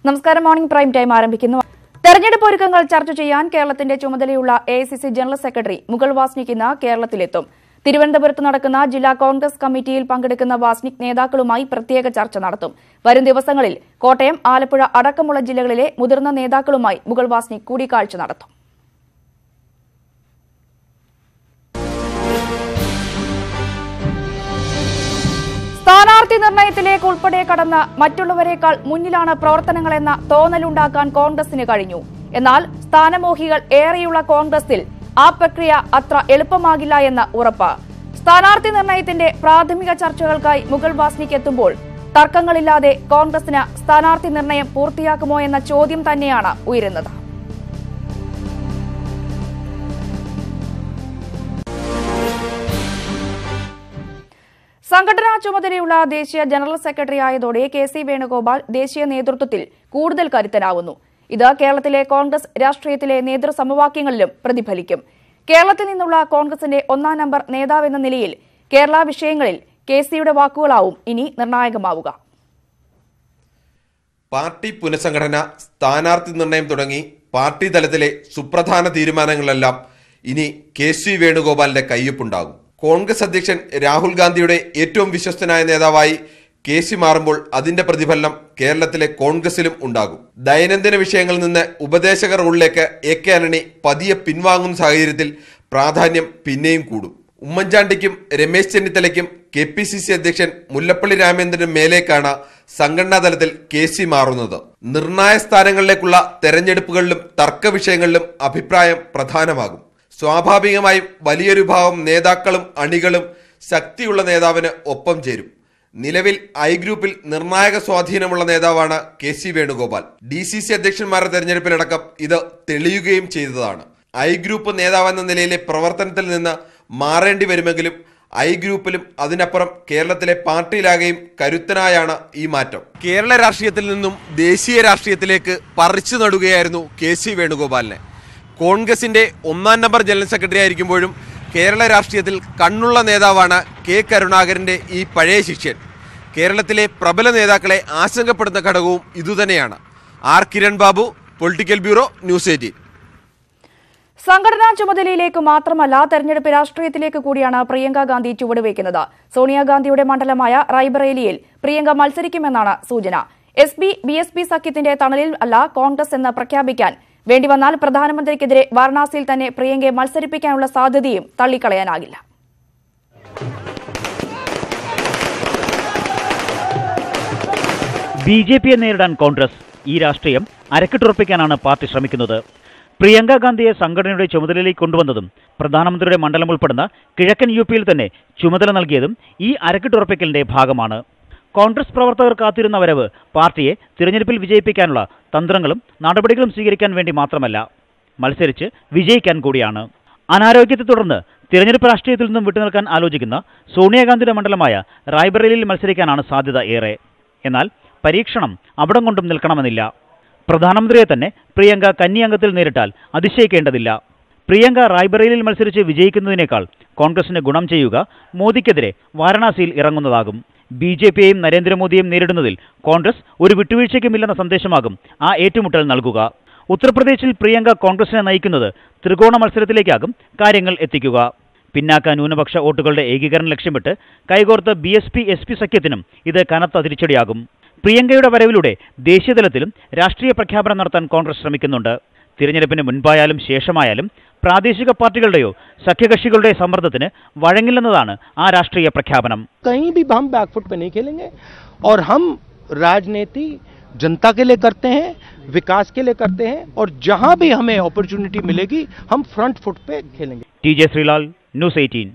നമസ്കാരം. Morning prime time ആരംഭിക്കുന്നു. തെരഞ്ഞെടുപ്പ് ഒരുക്കങ്ങൾ ചർച്ച ചെയ്യാൻ കേരളത്തിന്റെ ചുമതലയുള്ള AICC general secretary Mukul Wasnik ഇന്ന് കേരളത്തിലെത്തും. തിരുവനന്തപുരത്ത് നടക്കുന്ന ജില്ലാ കോൺഗ്രസ് കമ്മിറ്റിയിൽ പങ്കെടുക്കുന്ന വാസ്നിക് നേതാക്കളുമായി പ്രത്യേക ചർച്ച നടത്തും. വരും ദിവസങ്ങളിൽ കോട്ടയം, ആലപ്പുഴ അടക്കമുള്ള ജില്ലകളിലെ മുതിർന്ന നേതാക്കളുമായി മുകുൾ വാസ്നിക് കൂടിക്കാഴ്ച നടത്തും. സ്ഥാനാർത്ഥി നിർണയത്തിലേക്ക് ഉൾപ്പെടെ കടന്ന് മറ്റുള്ളവരെക്കാൾ മുന്നിലാണ് പ്രവർത്തനങ്ങളെന്ന തോന്നലുണ്ടാക്കാൻ കോൺഗ്രസിന് കഴിഞ്ഞു. എന്നാൽ സ്ഥാനമോഹികൾ ഏറെയുള്ള കോൺഗ്രസിൽ ആ പ്രക്രിയ അത്ര എളുപ്പമാകില്ല എന്ന ഉറപ്പ്. സ്ഥാനാർത്ഥി നിർണയത്തിന്റെ പ്രാഥമിക ചർച്ചകൾക്കായി മുകുൾ വാസ്നിക് എത്തുമ്പോൾ തർക്കങ്ങളില്ലാതെ കോൺഗ്രസിന് സ്ഥാനാർത്ഥി നിർണയം പൂർത്തിയാക്കുമോ എന്ന ചോദ്യം തന്നെയാണ് ഉയരുന്നത്. സംഘടനാ ചുമതലയുള്ള ദേശീയ ജനറൽ സെക്രട്ടറി ആയതോടെ കെ.സി. വേണുഗോപാൽ ദേശീയ നേതൃത്വത്തിൽ കൂടുതൽ കരുത്തനാവുന്നു. ഇത് കേരളത്തിലെ കോൺഗ്രസ് രാഷ്ട്രീയത്തിലെ നേതൃസമവാക്യങ്ങളിലും പ്രതിഫലിക്കും. കേരളത്തിൽ നിന്നുള്ള കോൺഗ്രസിന്റെ ഒന്നാം നമ്പർ നേതാവെന്ന നിലയിൽ കേരള വിഷയങ്ങളിൽ കെ.സിയുടെ വാക്കുകളാവും ഇനി നിർണായകമാവുക. പാർട്ടി പുനഃസംഘടന, സ്ഥാനാർത്ഥി നിർണയം തുടങ്ങി പാർട്ടി തലത്തിലെ സുപ്രധാന തീരുമാനങ്ങളെല്ലാം ഇനി കെ.സി. വേണുഗോപാലിന്റെ കയ്യൊപ്പുണ്ടാകും. കോൺഗ്രസ് അധ്യക്ഷൻ രാഹുൽ ഗാന്ധിയുടെ ഏറ്റവും വിശ്വസ്തനായ നേതാവായി കെ.സി. മാറുമ്പോൾ അതിന്റെ പ്രതിഫലനം കേരളത്തിലെ കോൺഗ്രസിലും ഉണ്ടാകും. ദൈനംദിന വിഷയങ്ങളിൽ നിന്ന് ഉപദേശക റോളിലേക്ക് എ.കെ. ആന്റണി പതിയെ പിൻവാങ്ങുന്ന സാഹചര്യത്തിൽ പ്രാധാന്യം പിന്നെയും കൂടും. ഉമ്മൻചാണ്ടിക്കും രമേശ് ചെന്നിത്തലയ്ക്കും കെ.പി.സി.സി. അധ്യക്ഷൻ മുല്ലപ്പള്ളി രാമചന്ദ്രനും മേലേക്കാണ് സംഘടനാ തലത്തിൽ കെ.സി. മാറുന്നത്. നിർണായക സ്ഥാനങ്ങളിലേക്കുള്ള തെരഞ്ഞെടുപ്പുകളിലും തർക്ക വിഷയങ്ങളിലും അഭിപ്രായം പ്രധാനമാകും. സ്വാഭാവികമായും വലിയൊരു ഭാഗം നേതാക്കളും അണികളും ശക്തിയുള്ള നേതാവിന് ഒപ്പം ചേരും. നിലവിൽ ഐ ഗ്രൂപ്പിൽ നിർണായക സ്വാധീനമുള്ള നേതാവാണ് കെ.സി. വേണുഗോപാൽ. ഡി.സി.സി. അധ്യക്ഷന്മാരുടെ തെരഞ്ഞെടുപ്പിലടക്കം ഇത് തെളിയുകയും ചെയ്തതാണ്. ഐ ഗ്രൂപ്പ് നേതാവെന്ന നിലയിലെ പ്രവർത്തനത്തിൽ നിന്ന് മാറേണ്ടി വരുമെങ്കിലും ഐ ഗ്രൂപ്പിലും അതിനപ്പുറം കേരളത്തിലെ പാർട്ടിയിലാകെയും കരുത്തനായാണ് ഈ മാറ്റം. കേരള രാഷ്ട്രീയത്തിൽ നിന്നും ദേശീയ രാഷ്ട്രീയത്തിലേക്ക് പറിച്ചു നടുകയായിരുന്നു കെ.സി. വേണുഗോപാലിനെ. കോൺഗ്രസിന്റെ ഒന്നാം നമ്പർ ജനറൽ സെക്രട്ടറി ആയിരിക്കുമ്പോഴും കേരള രാഷ്ട്രീയത്തിൽ കണ്ണുള്ള നേതാവാണ് കെ. കരുണാകരന്റെ ഈ പഴയ ശിഷ്യൻ. കേരളത്തിലെ പ്രബല നേതാക്കളെ ആശങ്കപ്പെടുന്ന ഘടകവും ഇതുതന്നെയാണ്. R. Kiran Babu, political bureau, news 18. സംഘടനാ ചുമതലയിലേക്ക് മാത്രമല്ല തെരഞ്ഞെടുപ്പ് രാഷ്ട്രീയത്തിലേക്ക് കൂടിയാണ് പ്രിയങ്ക ഗാന്ധി ചുവടുവയ്ക്കുന്നത്. സോണിയാഗാന്ധിയുടെ മണ്ഡലമായ റായ്ബറേലിയിൽ പ്രിയങ്ക മത്സരിക്കുമെന്നാണ് സൂചന. എസ്-പി, ബി.എസ്.പി സഖ്യത്തിന്റെ തണലിൽ അല്ല കോൺഗ്രസ് എന്ന് പ്രഖ്യാപിക്കാൻ വേണ്ടിവന്നാൽ പ്രധാനമന്ത്രിക്കെതിരെ വാരണാസിയിൽ തന്നെ പ്രിയങ്കയെ മത്സരിപ്പിക്കാനുള്ള സാധ്യതയും തള്ളിക്കളയാനാകില്ല. ബി.ജെ.പിയെ നേരിടാൻ കോൺഗ്രസ് ഈ രാഷ്ട്രീയം അരക്കിട്ടുറപ്പിക്കാനാണ് പാർട്ടി ശ്രമിക്കുന്നത്. പ്രിയങ്ക ഗാന്ധിയെ സംഘടനയുടെ ചുമതലയിലേക്ക് കൊണ്ടുവന്നതും പ്രധാനമന്ത്രിയുടെ മണ്ഡലം ഉൾപ്പെടുന്ന കിഴക്കൻ യു.പിയിൽ തന്നെ ചുമതല നൽകിയതും ഈ അരക്കിട്ടുറപ്പിക്കലിന്റെ ഭാഗമാണ്. കോൺഗ്രസ് പ്രവർത്തകർ കാത്തിരുന്ന വരവ് പാർട്ടിയെ തിരഞ്ഞെടുപ്പിൽ വിജയിപ്പിക്കാനുള്ള തന്ത്രങ്ങളും നടപടികളും സ്വീകരിക്കാൻ വേണ്ടി മാത്രമല്ല, മത്സരിച്ച് വിജയിക്കാൻ കൂടിയാണ്. അനാരോഗ്യത്തെ തുടർന്ന് തിരഞ്ഞെടുപ്പ് രാഷ്ട്രീയത്തിൽ നിന്നും വിട്ടുനിൽക്കാൻ ആലോചിക്കുന്ന സോണിയാഗാന്ധിയുടെ മണ്ഡലമായ റായ്ബറേലിയിൽ മത്സരിക്കാനാണ് സാധ്യത ഏറെ. എന്നാൽ പരീക്ഷണം അവിടം കൊണ്ടും നിൽക്കണമെന്നില്ല. പ്രധാനമന്ത്രിയെ തന്നെ പ്രിയങ്ക കന്നി അംഗത്തിൽ നേരിട്ടാൽ അതിശയിക്കേണ്ടതില്ല. പ്രിയങ്ക റായ്ബറേലിയിൽ മത്സരിച്ച് വിജയിക്കുന്നതിനേക്കാൾ കോൺഗ്രസിന് ഗുണം ചെയ്യുക മോദിക്കെതിരെ വാരണാസിയിൽ ഇറങ്ങുന്നതാകും. ബി.ജെ.പിയെയും നരേന്ദ്രമോദിയെയും നേരിടുന്നതിൽ കോൺഗ്രസ് ഒരു വിട്ടുവീഴ്ചയ്ക്കുമില്ലെന്ന സന്ദേശമാകും ആ ഏറ്റുമുട്ടൽ നൽകുക. ഉത്തർപ്രദേശിൽ പ്രിയങ്ക കോൺഗ്രസിനെ നയിക്കുന്നത് ത്രികോണ മത്സരത്തിലേക്കാകും കാര്യങ്ങൾ എത്തിക്കുക. പിന്നാക്ക ന്യൂനപക്ഷ വോട്ടുകളുടെ ഏകീകരണം ലക്ഷ്യമിട്ട് കൈകോർത്ത ബി.എസ്.പി, എസ്.പി സഖ്യത്തിനും ഇത് കനത്ത തിരിച്ചടിയാകും. പ്രിയങ്കയുടെ വരവിലൂടെ ദേശീയതലത്തിലും രാഷ്ട്രീയ പ്രഖ്യാപനം നടത്താൻ കോൺഗ്രസ് ശ്രമിക്കുന്നുണ്ട്. തിരഞ്ഞെടുപ്പിന് മുൻപായാലും ശേഷമായാലും പ്രാദേശിക പാർട്ടികളുടെയോ സഖ്യകക്ഷികളുടെ സമ്മർദ്ദത്തിന് വഴങ്ങില്ലെന്നതാണ് ആ രാഷ്ട്രീയ പ്രഖ്യാപനം. कहीं भी हम बैकफुट पे नहीं खेलेंगे और हम राजनीति जनता के लिए करते हैं, विकास के लिए करते हैं और जहां भी हमें अपॉर्चुनिटी मिलेगी हम फ्रंट फुट पे खेलेंगे. ടി.ജെ. ശ്രീലാൽ, ന്യൂസ് 18.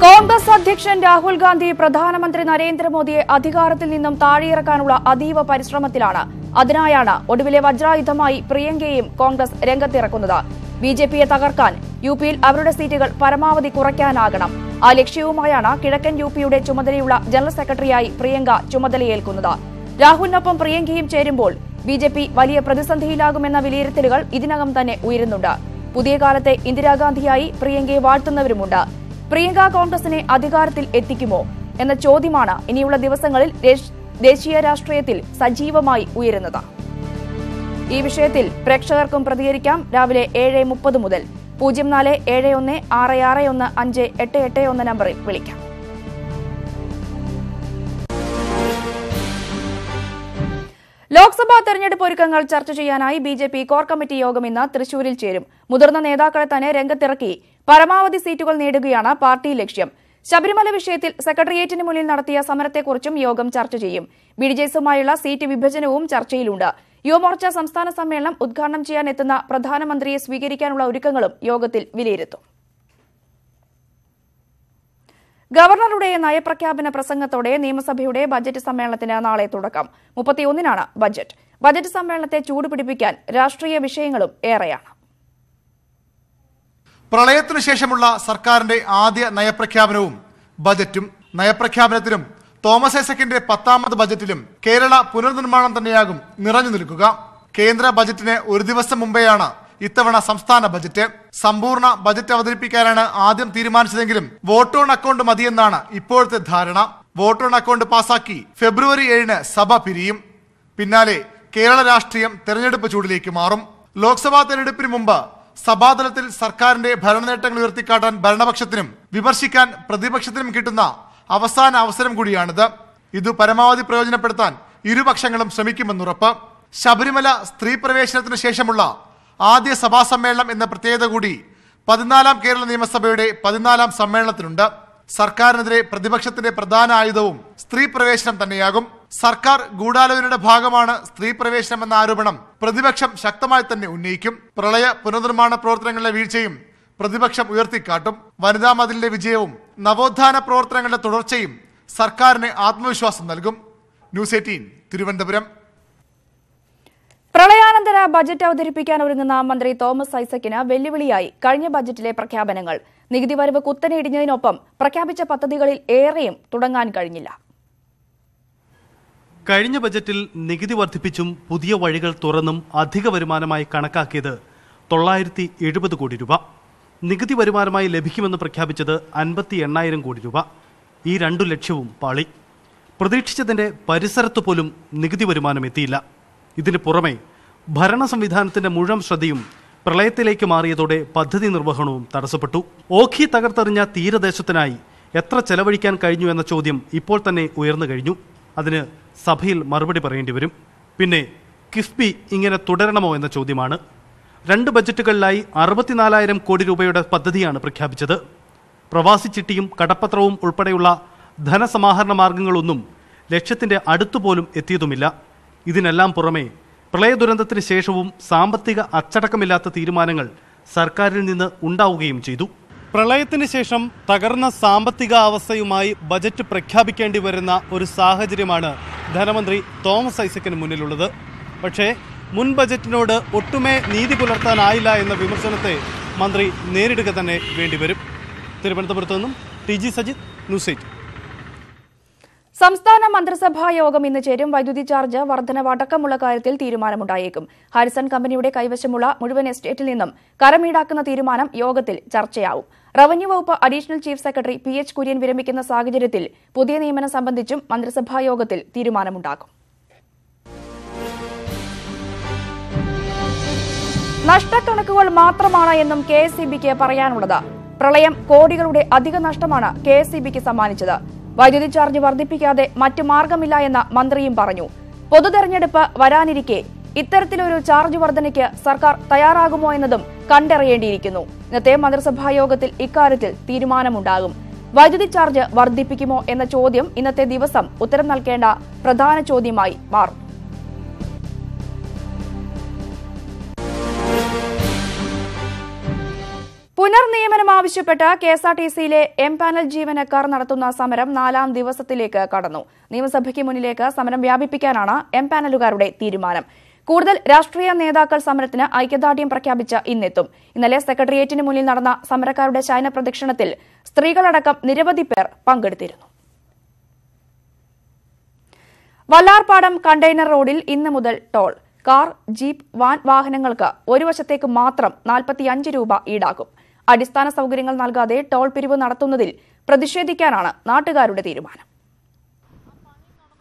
കോൺഗ്രസ് അധ്യക്ഷൻ രാഹുൽ ഗാന്ധി പ്രധാനമന്ത്രി നരേന്ദ്രമോദിയെ അധികാരത്തിൽ നിന്നും താഴെയിറക്കാനുള്ള അതീവ പരിശ്രമത്തിലാണ്. അതിനായാണ് ഒടുവിലെ വജ്രായുധമായി പ്രിയങ്കയെയും കോൺഗ്രസ് രംഗത്തിറക്കുന്നത്. ബി.ജെ.പിയെ തകർക്കാൻ യു.പിയിൽ അവരുടെ സീറ്റുകൾ പരമാവധി കുറയ്ക്കാനാകണം. ആ ലക്ഷ്യവുമായാണ് കിഴക്കൻ യു.പിയുടെ ചുമതലയുള്ള ജനറൽ സെക്രട്ടറിയായി പ്രിയങ്ക ചുമതലയേൽക്കുന്നത്. രാഹുലിനൊപ്പം പ്രിയങ്കയും ചേരുമ്പോൾ ബി.ജെ.പി വലിയ പ്രതിസന്ധിയിലാകുമെന്ന വിലയിരുത്തലുകൾ ഇതിനകം തന്നെ ഉയരുന്നുണ്ട്. പുതിയ കാലത്തെ ഇന്ദിരാഗാന്ധിയായി പ്രിയങ്കയെ വാഴ്ത്തുന്നവരുമുണ്ട്. പ്രിയങ്ക കോൺഗ്രസിനെ അധികാരത്തിൽ എത്തിക്കുമോ? എന്ന ചോദ്യമാണ് ഇനിയുള്ള ദിവസങ്ങളിൽ ദേശീയ രാഷ്ട്രീയത്തിൽ സജീവമായി ഉയരുന്നത്. ഈ വിഷയത്തിൽ പ്രേക്ഷകർക്കും പ്രതികരിക്കാം. രാവിലെ 7:30 മുതൽ 0471661588 നമ്പറിൽ വിളിക്കാം. ലോക്സഭാ തെരഞ്ഞെടുപ്പ് ഒരുക്കങ്ങൾ ചർച്ച ചെയ്യാനായി ബിജെപി കോർ കമ്മിറ്റി യോഗം ഇന്ന് തൃശൂരിൽ ചേരും. മുതിർന്ന നേതാക്കളെ തന്നെ രംഗത്തിറക്കി പരമാവധി സീറ്റുകൾ നേടുകയാണ് പാർട്ടി ലക്ഷ്യം. ശബരിമല വിഷയത്തിൽ സെക്രട്ടേറിയറ്റിന് മുന്നിൽ നടത്തിയ സമരത്തെക്കുറിച്ചും യോഗം ചർച്ച ചെയ്യും. ബിഡിജെസുമായുള്ള സീറ്റ് വിഭജനവും ചർച്ചയിലുണ്ട്. യുവമോർച്ച സംസ്ഥാന സമ്മേളനം ഉദ്ഘാടനം ചെയ്യാൻ എത്തുന്ന പ്രധാനമന്ത്രിയെ സ്വീകരിക്കാനുള്ള ഒരുക്കങ്ങളും യോഗത്തിൽ വിലയിരുത്തും. ഗവർണറുടെ നയപ്രഖ്യാപന പ്രസംഗത്തോടെ നിയമസഭയുടെ ബജറ്റ് സമ്മേളനത്തിന് നാളെ തുടക്കം. 31-നാണ് ബജറ്റ്. ബജറ്റ് സമ്മേളനത്തെ ചൂടുപിടിപ്പിക്കാൻ രാഷ്ട്രീയ വിഷയങ്ങളും ഏറെയാണ്. പ്രളയത്തിനു ശേഷമുള്ള സർക്കാരിന്റെ ആദ്യ നയപ്രഖ്യാപനവും ബജറ്റും നയപ്രഖ്യാപനത്തിലും തോമസ് ഐസക്കിന്റെ 10ാമത് ബജറ്റിലും കേരള പുനർനിർമ്മാണം തന്നെയാകും നിറഞ്ഞു നിൽക്കുക. കേന്ദ്ര ബജറ്റിന് ഒരു ദിവസം മുമ്പെയാണ് ഇത്തവണ സംസ്ഥാന ബജറ്റ്. സമ്പൂർണ്ണ ബജറ്റ് അവതരിപ്പിക്കാനാണ് ആദ്യം തീരുമാനിച്ചതെങ്കിലും വോട്ട് ഓൺ അക്കൗണ്ട് മതിയെന്നാണ് ഇപ്പോഴത്തെ ധാരണ. വോട്ട് ഓൺ അക്കൗണ്ട് പാസാക്കി ഫെബ്രുവരി 7-ന് സഭ പിരിയും. പിന്നാലെ കേരള രാഷ്ട്രീയം തെരഞ്ഞെടുപ്പ് ചൂടിലേക്ക് മാറും. ലോക്സഭാ തെരഞ്ഞെടുപ്പിന് മുമ്പ് സഭാതലത്തിൽ സർക്കാരിന്റെ ഭരണനേട്ടങ്ങൾ ഉയർത്തിക്കാട്ടാൻ ഭരണപക്ഷത്തിനും വിമർശിക്കാൻ പ്രതിപക്ഷത്തിനും കിട്ടുന്ന അവസാന അവസരം കൂടിയാണിത്. ഇത് പരമാവധി പ്രയോജനപ്പെടുത്താൻ ഇരുപക്ഷങ്ങളും ശ്രമിക്കുമെന്നുറപ്പ്. ശബരിമല സ്ത്രീ പ്രവേശനത്തിന് ശേഷമുള്ള ആദ്യ സഭാ സമ്മേളനം എന്ന പ്രത്യേകത കൂടി 14ാം കേരള നിയമസഭയുടെ 14ാം സമ്മേളനത്തിനുണ്ട്. സർക്കാരിനെതിരെ പ്രതിപക്ഷത്തിന്റെ പ്രധാന ആയുധവും സ്ത്രീ പ്രവേശനം തന്നെയാകും. സർക്കാർ ഗൂഢാലോചനയുടെ ഭാഗമാണ് സ്ത്രീ പ്രവേശനം എന്ന ആരോപണം പ്രതിപക്ഷം ശക്തമായി തന്നെ ഉന്നയിക്കും. പ്രളയ പുനർനിർമ്മാണ പ്രവർത്തനങ്ങളിലെ വീഴ്ചയും പ്രതിപക്ഷം ഉയർത്തിക്കാട്ടും. വനിതാ മതിലിന്റെ വിജയവും നവോത്ഥാന പ്രവർത്തനങ്ങളുടെ തുടർച്ചയും സർക്കാരിന് ആത്മവിശ്വാസം നൽകും. ന്യൂസ് 18 തിരുവനന്തപുരം. പ്രളയാനന്തര ബജറ്റ് അവതരിപ്പിക്കാൻ ഒരുങ്ങുന്ന മന്ത്രി തോമസ് ഐസക്കിന് വെല്ലുവിളിയായി കഴിഞ്ഞ ബജറ്റിലെ പ്രഖ്യാപനങ്ങൾ. നികുതി വരവ് കുത്തനെ ഇടിഞ്ഞതിനൊപ്പം പ്രഖ്യാപിച്ച പദ്ധതികളിൽ ഏറെയും തുടങ്ങാൻ കഴിഞ്ഞില്ല. കഴിഞ്ഞ ബജറ്റിൽ നികുതി വർദ്ധിപ്പിച്ചും പുതിയ വഴികൾ തുറന്നും അധിക വരുമാനമായി കണക്കാക്കിയത് 970 കോടി രൂപ. നികുതി വരുമാനമായി ലഭിക്കുമെന്ന് പ്രഖ്യാപിച്ചത് 58,000 കോടി രൂപ. ഈ 2 ലക്ഷ്യവും പാളി. പ്രതീക്ഷിച്ചതിന്റെ പരിസരത്തു പോലും നികുതി വരുമാനം എത്തിയില്ല. ഇതിന് പുറമെ ഭരണ സംവിധാനത്തിന്റെ മുഴുവൻ ശ്രദ്ധയും പ്രളയത്തിലേക്ക് മാറിയതോടെ പദ്ധതി നിർവഹണവും തടസ്സപ്പെട്ടു. ഓഖി തകർത്തെറിഞ്ഞ തീരദേശത്തിനായി എത്ര ചെലവഴിക്കാൻ കഴിഞ്ഞു എന്ന ചോദ്യം ഇപ്പോൾ തന്നെ ഉയർന്നു കഴിഞ്ഞു. അതിന് സഭയിൽ മറുപടി പറയേണ്ടി വരും. പിന്നെ കിഫ്ബി ഇങ്ങനെ തുടരണമോ എന്ന ചോദ്യമാണ്. 2 ബജറ്റുകളിലായി 64,000 കോടി രൂപയുടെ പദ്ധതിയാണ് പ്രഖ്യാപിച്ചത്. പ്രവാസി ചിട്ടിയും കടപ്പത്രവും ഉൾപ്പെടെയുള്ള ധനസമാഹരണ മാർഗങ്ങളൊന്നും ലക്ഷ്യത്തിന്റെ അടുത്തുപോലും എത്തിയതുമില്ല. ഇതിനെല്ലാം പുറമെ പ്രളയ ദുരന്തത്തിന് ശേഷവും സാമ്പത്തിക അച്ചടക്കമില്ലാത്ത തീരുമാനങ്ങൾ സർക്കാരിൽ നിന്ന് ഉണ്ടാവുകയും ചെയ്തു. പ്രളയത്തിന് ശേഷം തകർന്ന സാമ്പത്തിക അവസ്ഥയുമായി ബജറ്റ് പ്രഖ്യാപിക്കേണ്ടി വരുന്ന ഒരു സാഹചര്യമാണ് ധനമന്ത്രി തോമസ് ഐസക്കിന് മുന്നിലുള്ളത്. പക്ഷേ മുൻ ബജറ്റിനോട് ഒട്ടുമേ നീതി പുലർത്താനായില്ല എന്ന വിമർശനത്തെ മന്ത്രി നേരിടുക തന്നെ വേണ്ടിവരും. തിരുവനന്തപുരത്ത് നിന്നും TG സജിത്, ന്യൂസ് 8. സംസ്ഥാന മന്ത്രിസഭാ യോഗം ഇന്ന് ചേരും. വൈദ്യുതി ചാർജ് വർധനവ് അടക്കമുള്ള കാര്യത്തിൽ തീരുമാനമുണ്ടായേക്കും. ഹാരിസൺ കമ്പനിയുടെ കൈവശമുള്ള മുഴുവൻ എസ്റ്റേറ്റിൽ നിന്നും കരമീടാക്കുന്ന തീരുമാനം യോഗത്തിൽ ചർച്ചയാവും. റവന്യൂ വകുപ്പ് additional chief secretary PH Kurian വിരമിക്കുന്ന സാഹചര്യത്തിൽ പുതിയ നിയമനം സംബന്ധിച്ചും മന്ത്രിസഭാ യോഗത്തിൽ തീരുമാനമുണ്ടാകും. നഷ്ടക്കണക്കുകൾ മാത്രമാണ് എന്നും KSEBക്ക് പറയാനുള്ളത്. പ്രളയം കോടികളുടെ അധിക നഷ്ടമാണ് KSEBക്ക് സമ്മാനിച്ചത്. വൈദ്യുതി ചാർജ് വർദ്ധിപ്പിക്കാതെ മറ്റു മാർഗമില്ല എന്ന മന്ത്രിയും പറഞ്ഞു. പൊതുതെരഞ്ഞെടുപ്പ് വരാനിരിക്കെ ഇത്തരത്തിലൊരു ചാർജ് വർധനയ്ക്ക് സർക്കാർ തയ്യാറാകുമോ എന്നതും കണ്ടറിയേണ്ടിയിരിക്കുന്നു. ഇന്നത്തെ മന്ത്രിസഭാ യോഗത്തിൽ ഇക്കാര്യത്തിൽ തീരുമാനമുണ്ടാകും. വൈദ്യുതി ചാർജ് വർദ്ധിപ്പിക്കുമോ എന്ന ചോദ്യം ഇന്നത്തെ ദിവസം ഉത്തരം നൽകേണ്ട പ്രധാന ചോദ്യമായി മാറും. പുനർനിയമനം ആവശ്യപ്പെട്ട് KSRTCയിലെ എംപാനൽ ജീവനക്കാർ നടത്തുന്ന സമരം 4ാം ദിവസത്തിലേക്ക് കടന്നു. നിയമസഭയ്ക്ക് മുന്നിലേക്ക് സമരം വ്യാപിപ്പിക്കാനാണ് എംപാനലുകാരുടെ തീരുമാനം. കൂടുതൽ രാഷ്ട്രീയ നേതാക്കൾ സമരത്തിന് ഐക്യദാർഢ്യം പ്രഖ്യാപിച്ച് ഇന്നെത്തും. ഇന്നലെ സെക്രട്ടേറിയറ്റിന് മുന്നിൽ നടന്ന സമരക്കാരുടെ ശയന പ്രദക്ഷിണത്തിൽ സ്ത്രീകളടക്കം നിരവധി പേർ പങ്കെടുത്തിരുന്നു. വല്ലാർപാടം കണ്ടെയ്നർ റോഡിൽ ഇന്ന് മുതൽ ടോൾ. കാർ, ജീപ്പ്, വാൻ വാഹനങ്ങൾക്ക് ഒരു വശത്തേക്ക് മാത്രം 45 രൂപ ഈടാക്കും. അടിസ്ഥാന സൌകര്യങ്ങൾ നൽകാതെ ടോൾ പിരിവ് നടത്തുന്നതിൽ പ്രതിഷേധിക്കാനാണ് നാട്ടുകാരുടെ തീരുമാനം.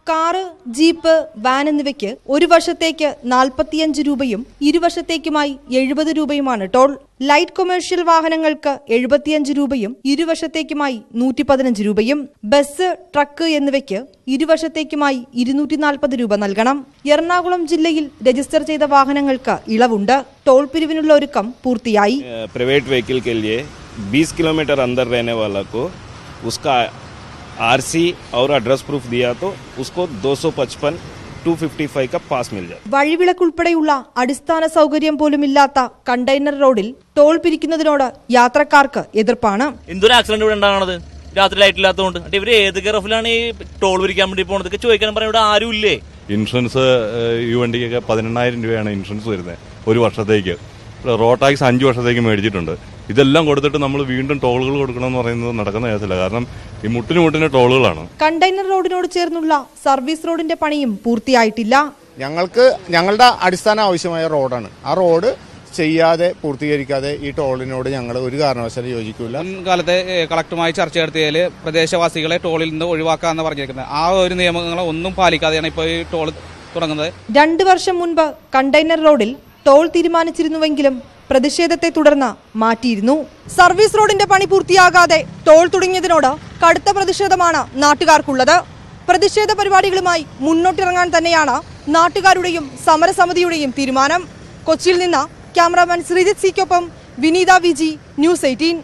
കാറ്, ജീപ്പ്, വാൻ എന്നിവയ്ക്ക് ഒരു വശത്തേക്ക് 45 രൂപയും ഇരുവശത്തേക്കുമായി 70 രൂപയുമാണ് ടോൾ. ലൈറ്റ് കൊമേഴ്ഷ്യൽ വാഹനങ്ങൾക്ക് 75 രൂപയും ഇരുവശത്തേക്കുമായി 115 രൂപയും. ബസ്, ട്രക്ക് എന്നിവയ്ക്ക് ഇരുവശത്തേക്കുമായി 240 രൂപ നൽകണം. എറണാകുളം ജില്ലയിൽ രജിസ്റ്റർ ചെയ്ത വാഹനങ്ങൾക്ക് ഇളവുണ്ട്. ടോൾ പിരിവിനുള്ള ഒരുക്കം പൂർത്തിയായി. प्राइवेट व्हीकल के लिए 20 किलोमीटर अंदर रहने वाला को उसका आरसी और एड्रेस प्रूफ दिया तो उसको 255 का पास मिल जाता. വഴിവിളക്കുൾപ്പെടെയുള്ള അടിസ്ഥാന സൗകര്യം പോലുമില്ലാത്ത കണ്ടെയ്നർ റോഡിൽ ടോൾ പിരിക്കുന്നതിനോട് യാത്രക്കാർക്ക് എതിർപ്പാണ്. എന്തൊരു ആക്സിഡന്റ് ഇവിടെ ഉണ്ടാകണത് രാത്രി ലൈറ്റ് ഇല്ലാത്തതുകൊണ്ട്. ഇവര് ഏത് ഗറഫിലാണ് ഈ ടോൾ പിരിക്കാൻ വേണ്ടി പോണത് ചോദിക്കാൻ പറയാൻ ഇവിടെ ആരും ഇല്ലേ? ഇൻഷുറൻസ് ഈ വണ്ടിക്കൊക്കെ 18,000 രൂപയാണ് ഇൻഷുറൻസ് വരുന്നത് ഒരു വർഷത്തേക്ക്. റോഡ് ടാക്സ് 5 വർഷത്തേക്ക് മേടിച്ചിട്ടുണ്ട്. ഇതെല്ലാം കൊടുത്തിട്ട് നമ്മൾ വീണ്ടും ടോളുകൾ കൊടുക്കണമെന്ന് പറയുന്നത് നടക്കുന്ന കേസല്ല. കാരണം ഈ മുട്ടിന് ടോളുകളാണ്. കണ്ടെയ്നർ റോഡിനോട് ചേർന്നുള്ള സർവീസ് റോഡിന്റെ പണിയും പൂർത്തിയായിട്ടില്ല. ഞങ്ങൾക്ക് ഞങ്ങളുടെ അടിസ്ഥാന ആവശ്യമായ റോഡാണ്. ആ റോഡ് ചെയ്യാതെ പൂർത്തീകരിക്കാതെ ഈ ടോളിനോട് ഞങ്ങൾ ഒരു കാരണവശാലും യോജിക്കില്ല. മുൻകാലത്തെ കളക്ടറുമായി ചർച്ച നടത്തിയതിൽ പ്രദേശവാസികളെ ടോളിൽ നിന്ന് ഒഴിവാക്കാമെന്ന് പറഞ്ഞിരിക്കുന്നത് ആ ഒരു നിയമങ്ങൾ ഒന്നും പാലിക്കാതെയാണ് ഇപ്പോൾ ഈ ടോൾ തുടങ്ങുന്നത്. 2 വർഷം മുൻപ് കണ്ടെയ്നർ റോഡിൽ ടോൾ തീരുമാനിച്ചിരുന്നുവെങ്കിലും പ്രതിഷേധത്തെ തുടർന്ന് മാറ്റിയിരുന്നു. സർവീസ് റോഡിന്റെ പണി പൂർത്തിയാകാതെ ടോൾ തുടങ്ങിയതിനോട് കടുത്ത പ്രതിഷേധമാണ് നാട്ടുകാർക്കുള്ളത്. പ്രതിഷേധ പരിപാടികളുമായി മുന്നോട്ടിറങ്ങാൻ തന്നെയാണ് നാട്ടുകാരുടെയും സമരസമിതിയുടെയും തീരുമാനം. കൊച്ചിയിൽ നിന്ന് ക്യാമറാമാൻ ശ്രീജിത് സിക്കൊപ്പം വിനീത വിജി, ന്യൂസ് 18.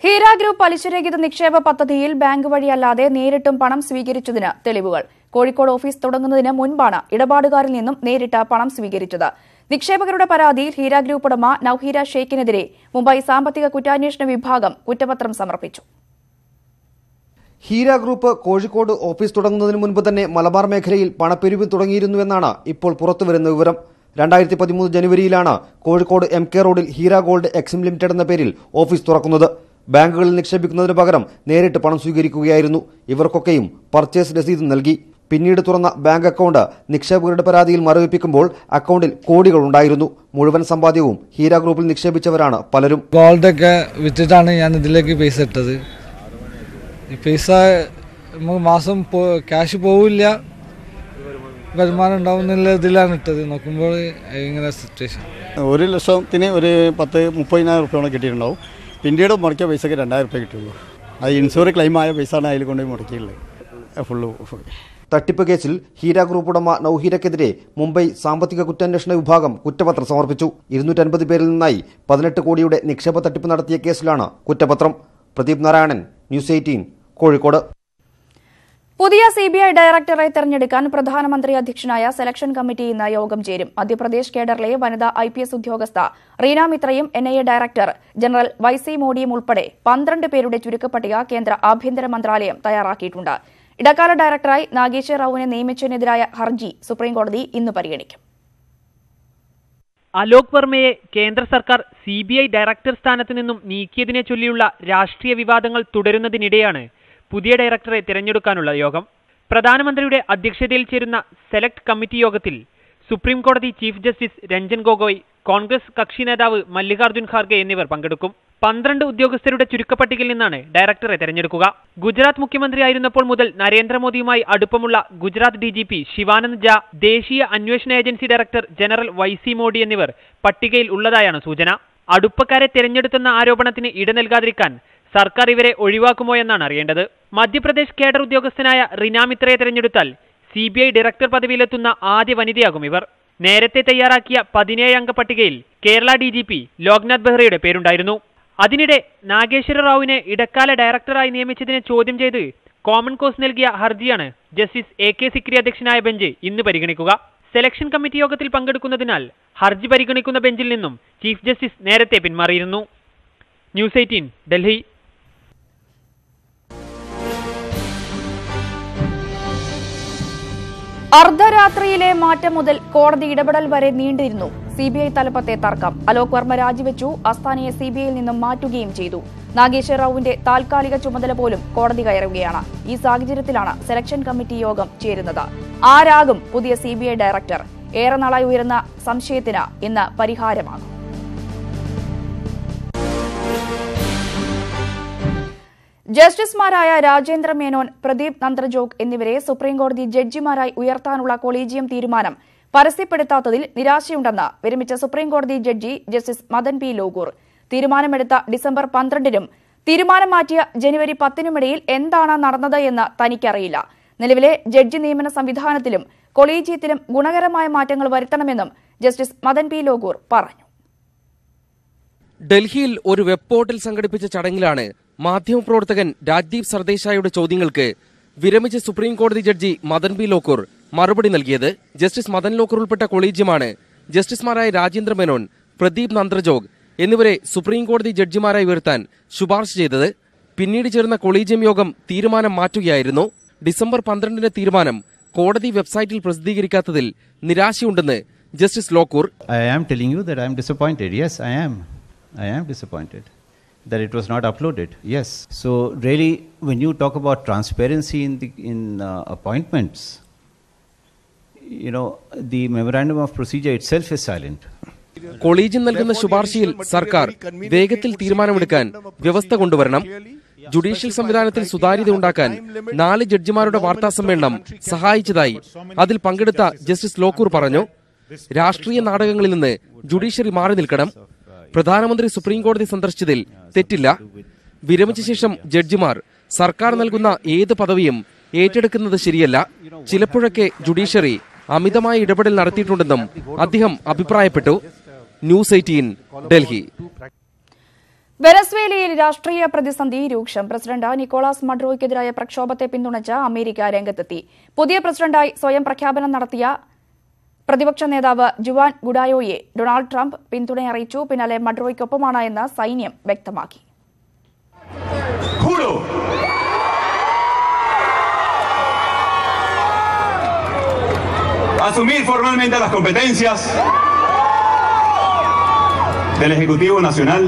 ഹീര ഗ്രൂപ്പ് പലിശരഹിത നിക്ഷേപ പദ്ധതിയിൽ ബാങ്ക് വഴിയല്ലാതെ നേരിട്ടും പണം സ്വീകരിച്ചതിന് തെളിവുകൾ. കോഴിക്കോട് ഓഫീസ് തുടങ്ങുന്നതിന് മുൻപാണ് ഇടപാടുകാരിൽ നിന്നും നേരിട്ട് പണം സ്വീകരിച്ചത്. നിക്ഷേപകരുടെ പരാതിയിൽ ഹീര ഗ്രൂപ്പ് ഉടമ നൌഹീര ഷെയ്ഖിനെതിരെ മുംബൈ സാമ്പത്തിക കുറ്റാന്വേഷണ വിഭാഗം കുറ്റപത്രം സമർപ്പിച്ചു. ഹീര ഗ്രൂപ്പ് കോഴിക്കോട് ഓഫീസ് തുടങ്ങുന്നതിന് മുൻപ് തന്നെ മലബാർ മേഖലയിൽ പണപ്പെരുവ് തുടങ്ങിയിരുന്നുവെന്നാണ് ഇപ്പോൾ പുറത്തുവരുന്ന വിവരം. 2013 ജനുവരിയിലാണ് കോഴിക്കോട് MK റോഡിൽ ഹീര ഗോൾഡ് എക്സിം ലിമിറ്റഡ് എന്ന പേരിൽ ഓഫീസ് തുറക്കുന്നത്. ബാങ്കുകളിൽ നിക്ഷേപിക്കുന്നതിന് പകരം നേരിട്ട് പണം സ്വീകരിക്കുകയായിരുന്നു. ഇവർക്കൊക്കെയും പർച്ചേസ് രസീത് നൽകി. പിന്നീട് തുറന്ന ബാങ്ക് അക്കൗണ്ട് നിക്ഷേപകരുടെ പരാതിയിൽ മരവിപ്പിക്കുമ്പോൾ അക്കൗണ്ടിൽ കോടികൾ ഉണ്ടായിരുന്നു. മുഴുവൻ സമ്പാദ്യവും ഹീര ഗ്രൂപ്പിൽ നിക്ഷേപിച്ചവരാണ് പലരും. ഗോൾഡൊക്കെ വിറ്റിട്ടാണ് ഞാൻ ഇതിലേക്ക് പൈസ ഇട്ടത്. ഈ പൈസ നമുക്ക് മാസം ക്യാഷ് പോവില്ല, വരുമാനം ഉണ്ടാവുന്നില്ല, ഇതിലാണ് ഇട്ടത്. നോക്കുമ്പോൾ ഇങ്ങനെ സിറ്റുവേഷൻ. 1 ലക്ഷത്തിന് ഒരു 10-30,000 റുപ്യോളം കിട്ടിയിട്ടുണ്ടാവും. പിന്നീട് മുടക്കിയ പൈസക്ക് 2,000 റുപ്യ കിട്ടുള്ളൂ. അത് ഇൻഷുറൻസ് ക്ലെയിമായ പൈസയാണ് അതിൽ കൊണ്ടുപോയി മുടക്കിയുള്ളത് ഫുള്ള്. തട്ടിപ്പ് കേസിൽ ഹീര ഗ്രൂപ്പ് ഉടമ നൌഹീരക്കെതിരെ മുംബൈ സാമ്പത്തിക കുറ്റാന്വേഷണ വിഭാഗം കുറ്റപത്രം സമർപ്പിച്ചു. 250 പേരിൽ നിന്നായി 18 കോടിയുടെ നിക്ഷേപ തട്ടിപ്പ് നടത്തിയ കേസിലാണ് കുറ്റപത്രം. പ്രദീപ് നാരായണൻ, ന്യൂസ് 18, കോഴിക്കോട്. പുതിയ CBI ഡയറക്ടറെ തെരഞ്ഞെടുക്കാൻ പ്രധാനമന്ത്രി അധ്യക്ഷനായ സെലക്ഷൻ കമ്മിറ്റി ഇന്ന് യോഗം ചേരും. മധ്യപ്രദേശ് കേഡറിലെ വനിതാ IPS ഉദ്യോഗസ്ഥ റീന മിത്രയും NIA ഡയറക്ടർ ജനറൽ YC മോഡിയും ഉൾപ്പെടെ 12 പേരുടെ ചുരുക്കപ്പട്ടിക കേന്ദ്ര ആഭ്യന്തര മന്ത്രാലയം തയ്യാറാക്കിയിട്ടുണ്ട്. ഇടക്കാല ഡയറക്ടറായി നാഗേശ്വർ റാവുവിനെ നിയമിച്ചതിനെതിരായ ഹർജി സുപ്രീംകോടതി ഇന്ന് പരിഗണിക്കും. അലോക് വർമ്മയെ കേന്ദ്ര സർക്കാർ CBI ഡയറക്ടർ സ്ഥാനത്തു നിന്നും നീക്കിയതിനെ ചൊല്ലിയുള്ള രാഷ്ട്രീയ വിവാദങ്ങൾ തുടരുന്നതിനിടെയാണ് പുതിയ ഡയറക്ടറെ തിരഞ്ഞെടുക്കാനുള്ള യോഗം. പ്രധാനമന്ത്രിയുടെ അധ്യക്ഷതയിൽ ചേരുന്ന സെലക്ട് കമ്മിറ്റി യോഗത്തിൽ സുപ്രീം കോടതി ചീഫ് ജസ്റ്റിസ് രഞ്ജൻ ഗൊഗോയ്, കോൺഗ്രസ് കക്ഷി നേതാവ് മല്ലികാർജ്ജുൻ ഖാർഗെ എന്നിവർ പങ്കെടുക്കും. 12 ഉദ്യോഗസ്ഥരുടെ ചുരുക്കപ്പട്ടികയിൽ നിന്നാണ് ഡയറക്ടറെ തെരഞ്ഞെടുക്കുക. ഗുജറാത്ത് മുഖ്യമന്ത്രിയായിരുന്നപ്പോൾ മുതൽ നരേന്ദ്രമോദിയുമായി അടുപ്പമുള്ള ഗുജറാത്ത് DGP ശിവാനന്ദ് ജാ, ദേശീയ അന്വേഷണ agency director general YC Modi എന്നിവർ പട്ടികയിൽ ഉള്ളതായാണ് സൂചന. അടുപ്പക്കാരെ തെരഞ്ഞെടുത്തെന്ന ആരോപണത്തിന് ഇട നൽകാതിരിക്കാൻ സർക്കാർ ഇവരെ ഒഴിവാക്കുമോ എന്നാണ് അറിയേണ്ടത്. മധ്യപ്രദേശ് കേഡർ ഉദ്യോഗസ്ഥനായ റീന മിത്രയെ തെരഞ്ഞെടുത്താൽ CBI ഡയറക്ടർ പദവിയിലെത്തുന്ന ആദ്യ വനിതയാകും ഇവർ. നേരത്തെ തയ്യാറാക്കിയ 17 അംഗ പട്ടികയിൽ കേരള DGP ലോക്നാഥ് ബെഹ്റയുടെ പേരുണ്ടായിരുന്നു. അതിനിടെ നാഗേശ്വര റാവുവിനെ ഇടക്കാല ഡയറക്ടറായി നിയമിച്ചതിനെ ചോദ്യം ചെയ്ത് കോമൺ കോസ് നൽകിയ ഹർജിയാണ് ജസ്റ്റിസ് AK സിക്രി അധ്യക്ഷനായ ബെഞ്ച് ഇന്ന് പരിഗണിക്കുക. സെലക്ഷൻ കമ്മിറ്റി യോഗത്തിൽ പങ്കെടുക്കുന്നതിനാൽ ഹർജി പരിഗണിക്കുന്ന ബെഞ്ചിൽ നിന്നും ചീഫ് ജസ്റ്റിസ് നേരത്തെ പിന്മാറിയിരുന്നു. ന്യൂസ് 18, ഡൽഹി. അർദ്ധരാത്രിയിലെ മാറ്റം മുതൽ കോടതി ഇടപെടൽ വരെ നീണ്ടിരുന്നു CBI തലപ്പത്തെ തർക്കം. അലോക് വർമ്മ രാജിവെച്ചു. അസ്താനയെ CBIയിൽ നിന്നും മാറ്റുകയും ചെയ്തു. നാഗേശ്വർ റാവുവിന്റെ താൽക്കാലിക ചുമതല പോലും കോടതി കയറുകയാണ്. ഈ സാഹചര്യത്തിലാണ് സെലക്ഷൻ കമ്മിറ്റി യോഗം ചേരുന്നത്. ആരാകും പുതിയ CBI ഡയറക്ടർ? ഏറെ നാളായി ഉയർന്ന സംശയത്തിന് ഇന്ന് പരിഹാരമാകും. ജസ്റ്റിസുമാരായ രാജേന്ദ്ര മേനോൻ, പ്രദീപ് നന്ദ്രജോഗ് എന്നിവരെ സുപ്രീംകോടതി ജഡ്ജിമാരായി ഉയർത്താനുള്ള കൊളീജിയം തീരുമാനം പരസ്യപ്പെടുത്താത്തതിൽ നിരാശയുണ്ടെന്ന് വിരമിച്ച സുപ്രീംകോടതി ജഡ്ജി ജസ്റ്റിസ് മദൻ പി ലോകൂർ. തീരുമാനമെടുത്ത ഡിസംബർ 12-നും തീരുമാനം മാറ്റിയ ജനുവരി 10-നുമിടയിൽ എന്താണ് നടന്നത് എന്ന് തനിക്കറിയില്ല. നിലവിലെ ജഡ്ജി നിയമന സംവിധാനത്തിലും കൊളീജിയത്തിലും ഗുണകരമായ മാറ്റങ്ങൾ വരുത്തണമെന്നും ജസ്റ്റിസ് മദൻ പി ലോകൂർ പറഞ്ഞു. ഡൽഹിയിൽ ഒരു വെബ് പോർട്ടൽ സംഘടിപ്പിച്ച ചടങ്ങിലാണ് മാധ്യമപ്രവർത്തകൻ രാജ്ദീപ് സർദേശായിയുടെ ചോദ്യങ്ങൾക്ക് വിരമിച്ച സുപ്രീം കോടതി ജഡ്ജി മദൻ പി ലോകൂർ മറുപടി നൽകിയത്. ജസ്റ്റിസ് മദൻ ലോകൂർ ഉൾപ്പെട്ട കൊളീജിയമാണ് ജസ്റ്റിസുമാരായ രാജേന്ദ്ര മേനോൻ, പ്രദീപ് നന്ദ്രജോഗ് എന്നിവരെ സുപ്രീം കോടതി ജഡ്ജിമാരായി ഉയർത്താൻ ശുപാർശ ചെയ്തത്. പിന്നീട് ചേർന്ന കൊളീജിയം യോഗം തീരുമാനം മാറ്റുകയായിരുന്നു. ഡിസംബർ 12-ന്റെ തീരുമാനം കോടതി വെബ്സൈറ്റിൽ പ്രസിദ്ധീകരിക്കാത്തതിൽ നിരാശയുണ്ടെന്ന് justice Lokur. I am telling you that I am disappointed. Yes, I am disappointed that it was not uploaded. Yes. So really, when you talk about transparency in appointments, you know, the memorandum of procedure itself is silent. Collegium നൽകുന്ന ശുപാർശയിൽ സർക്കാർ വേഗത്തിൽ തീരുമാനമെടുക്കാൻ വ്യവസ്ഥ കൊണ്ടുവരണം. Judicial സംവിധാനത്തിൽ സുതാര്യത ഉണ്ടാക്കാൻ 4 ജഡ്ജിമാരുടെ വാർത്താസമ്മേളനം സഹായിച്ചതായി അതിൽ പങ്കെടുത്ത ജസ്റ്റിസ് ലോകൂർ പറഞ്ഞു. രാഷ്ട്രീയ നാടകങ്ങളിൽ നിന്ന് ജുഡീഷ്യറി മാറി നിൽക്കണം. പ്രധാനമന്ത്രി സുപ്രീം കോടതി സന്ദർശിച്ചതിൽ തെറ്റില്ല. വിരമിച്ച ശേഷം ജഡ്ജിമാർ സർക്കാർ നൽകുന്ന ഏത് പദവിയും ഏറ്റെടുക്കുന്നത് ശരിയല്ല. ചിലപ്പോഴൊക്കെ ജുഡീഷ്യറി അമിതമായ ഇടപെടൽ നടത്തിയിട്ടുണ്ടെന്നും അദ്ദേഹം അഭിപ്രായപ്പെട്ടു. ന്യൂസ് 18 ഡൽഹി. വെനസ്വേലയിൽ രാഷ്ട്രീയ പ്രതിസന്ധി രൂക്ഷം. പ്രസിഡന്റ് നിക്കോളാസ് മഡുറോയ്ക്കെതിരായ പ്രക്ഷോഭത്തെ പിന്തുണച്ച് അമേരിക്ക രംഗത്തെത്തി. പുതിയ പ്രസിഡന്റായി സ്വയം പ്രഖ്യാപനം നടത്തിയ പ്രതിപക്ഷ നേതാവ് ജുവാൻ ഗുഡായോയെ ഡൊണാൾഡ് ട്രംപ് പിന്തുണയറിയിച്ചു. പിന്നാലെ മഡുറോയ്ക്കൊപ്പമാണ് എന്ന് സൈന്യം വ്യക്തമാക്കി. Asumir formalmente las competencias del Ejecutivo Nacional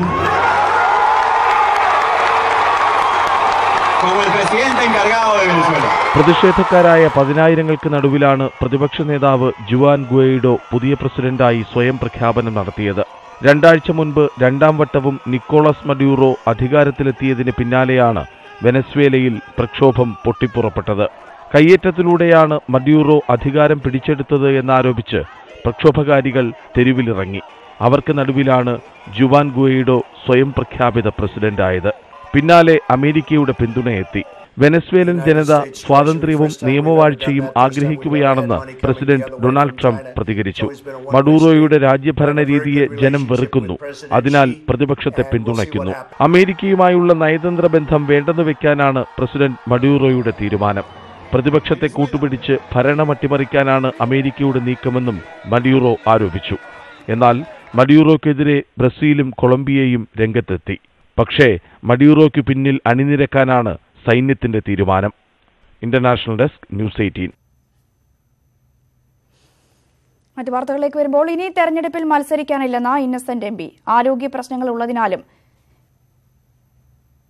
como el presidente encargado de Venezuela. പ്രതിഷേധക്കാരായ 10,000-ങ്ങൾക്ക് നടുവിലാണ് പ്രതിപക്ഷ നേതാവ് ജുവാൻ ഗുഐഡോ പുതിയ പ്രസിഡന്റായി സ്വയം പ്രഖ്യാപനം നടത്തിയത്. 2 ആഴ്ച മുൻപ് 2ാം വട്ടവും നിക്കോളാസ് മഡ്യൂറോ അധികാരത്തിലെത്തിയതിന് പിന്നാലെയാണ് വെനസ്വേലയിൽ പ്രക്ഷോഭം പൊട്ടിപ്പുറപ്പെട്ടത്. കയ്യേറ്റത്തിലൂടെയാണ് മഡ്യൂറോ അധികാരം പിടിച്ചെടുത്തത് എന്നാരോപിച്ച് പ്രക്ഷോഭകാരികൾ തെരുവിലിറങ്ങി. അവർക്ക് നടുവിലാണ് ജുവാൻ ഗുഐഡോ സ്വയം പ്രഖ്യാപിത പ്രസിഡന്റായത്. പിന്നാലെ അമേരിക്കയുടെ പിന്തുണയെത്തി. വെനസ്വേലൻ ജനത സ്വാതന്ത്ര്യവും നിയമവാഴ്ചയും ആഗ്രഹിക്കുകയാണെന്ന് പ്രസിഡന്റ് ഡൊണാൾഡ് ട്രംപ് പ്രതികരിച്ചു. മഡൂറോയുടെ രാജ്യഭരണ രീതിയെ ജനം വെറുക്കുന്നു. അതിനാൽ പ്രതിപക്ഷത്തെ പിന്തുണയ്ക്കുന്നു. അമേരിക്കയുമായുള്ള നയതന്ത്ര ബന്ധം വേണ്ടെന്ന് വെക്കാനാണ് പ്രസിഡന്റ് മഡൂറോയുടെ തീരുമാനം. പ്രതിപക്ഷത്തെ കൂട്ടുപിടിച്ച് ഭരണം അട്ടിമറിക്കാനാണ് അമേരിക്കയുടെ നീക്കമെന്നും മഡ്യൂറോ ആരോപിച്ചു. എന്നാൽ മഡ്യൂറോക്കെതിരെ ബ്രസീലും കൊളംബിയയും രംഗത്തെത്തി. പക്ഷേ മഡ്യൂറോയ്ക്ക് പിന്നിൽ അണിനിരക്കാനാണ് സൈന്യത്തിന്റെ തീരുമാനം. International desk, news 18. മറ്റു വാർത്തകളിലേക്ക് വരുമ്പോൾ, ഇനി തെരഞ്ഞെടുപ്പിൽ മത്സരിക്കാനില്ലെന്ന ഇന്നസെന്റ് എം പി. ആരോഗ്യ പ്രശ്നങ്ങൾ ഉള്ളതിനാലും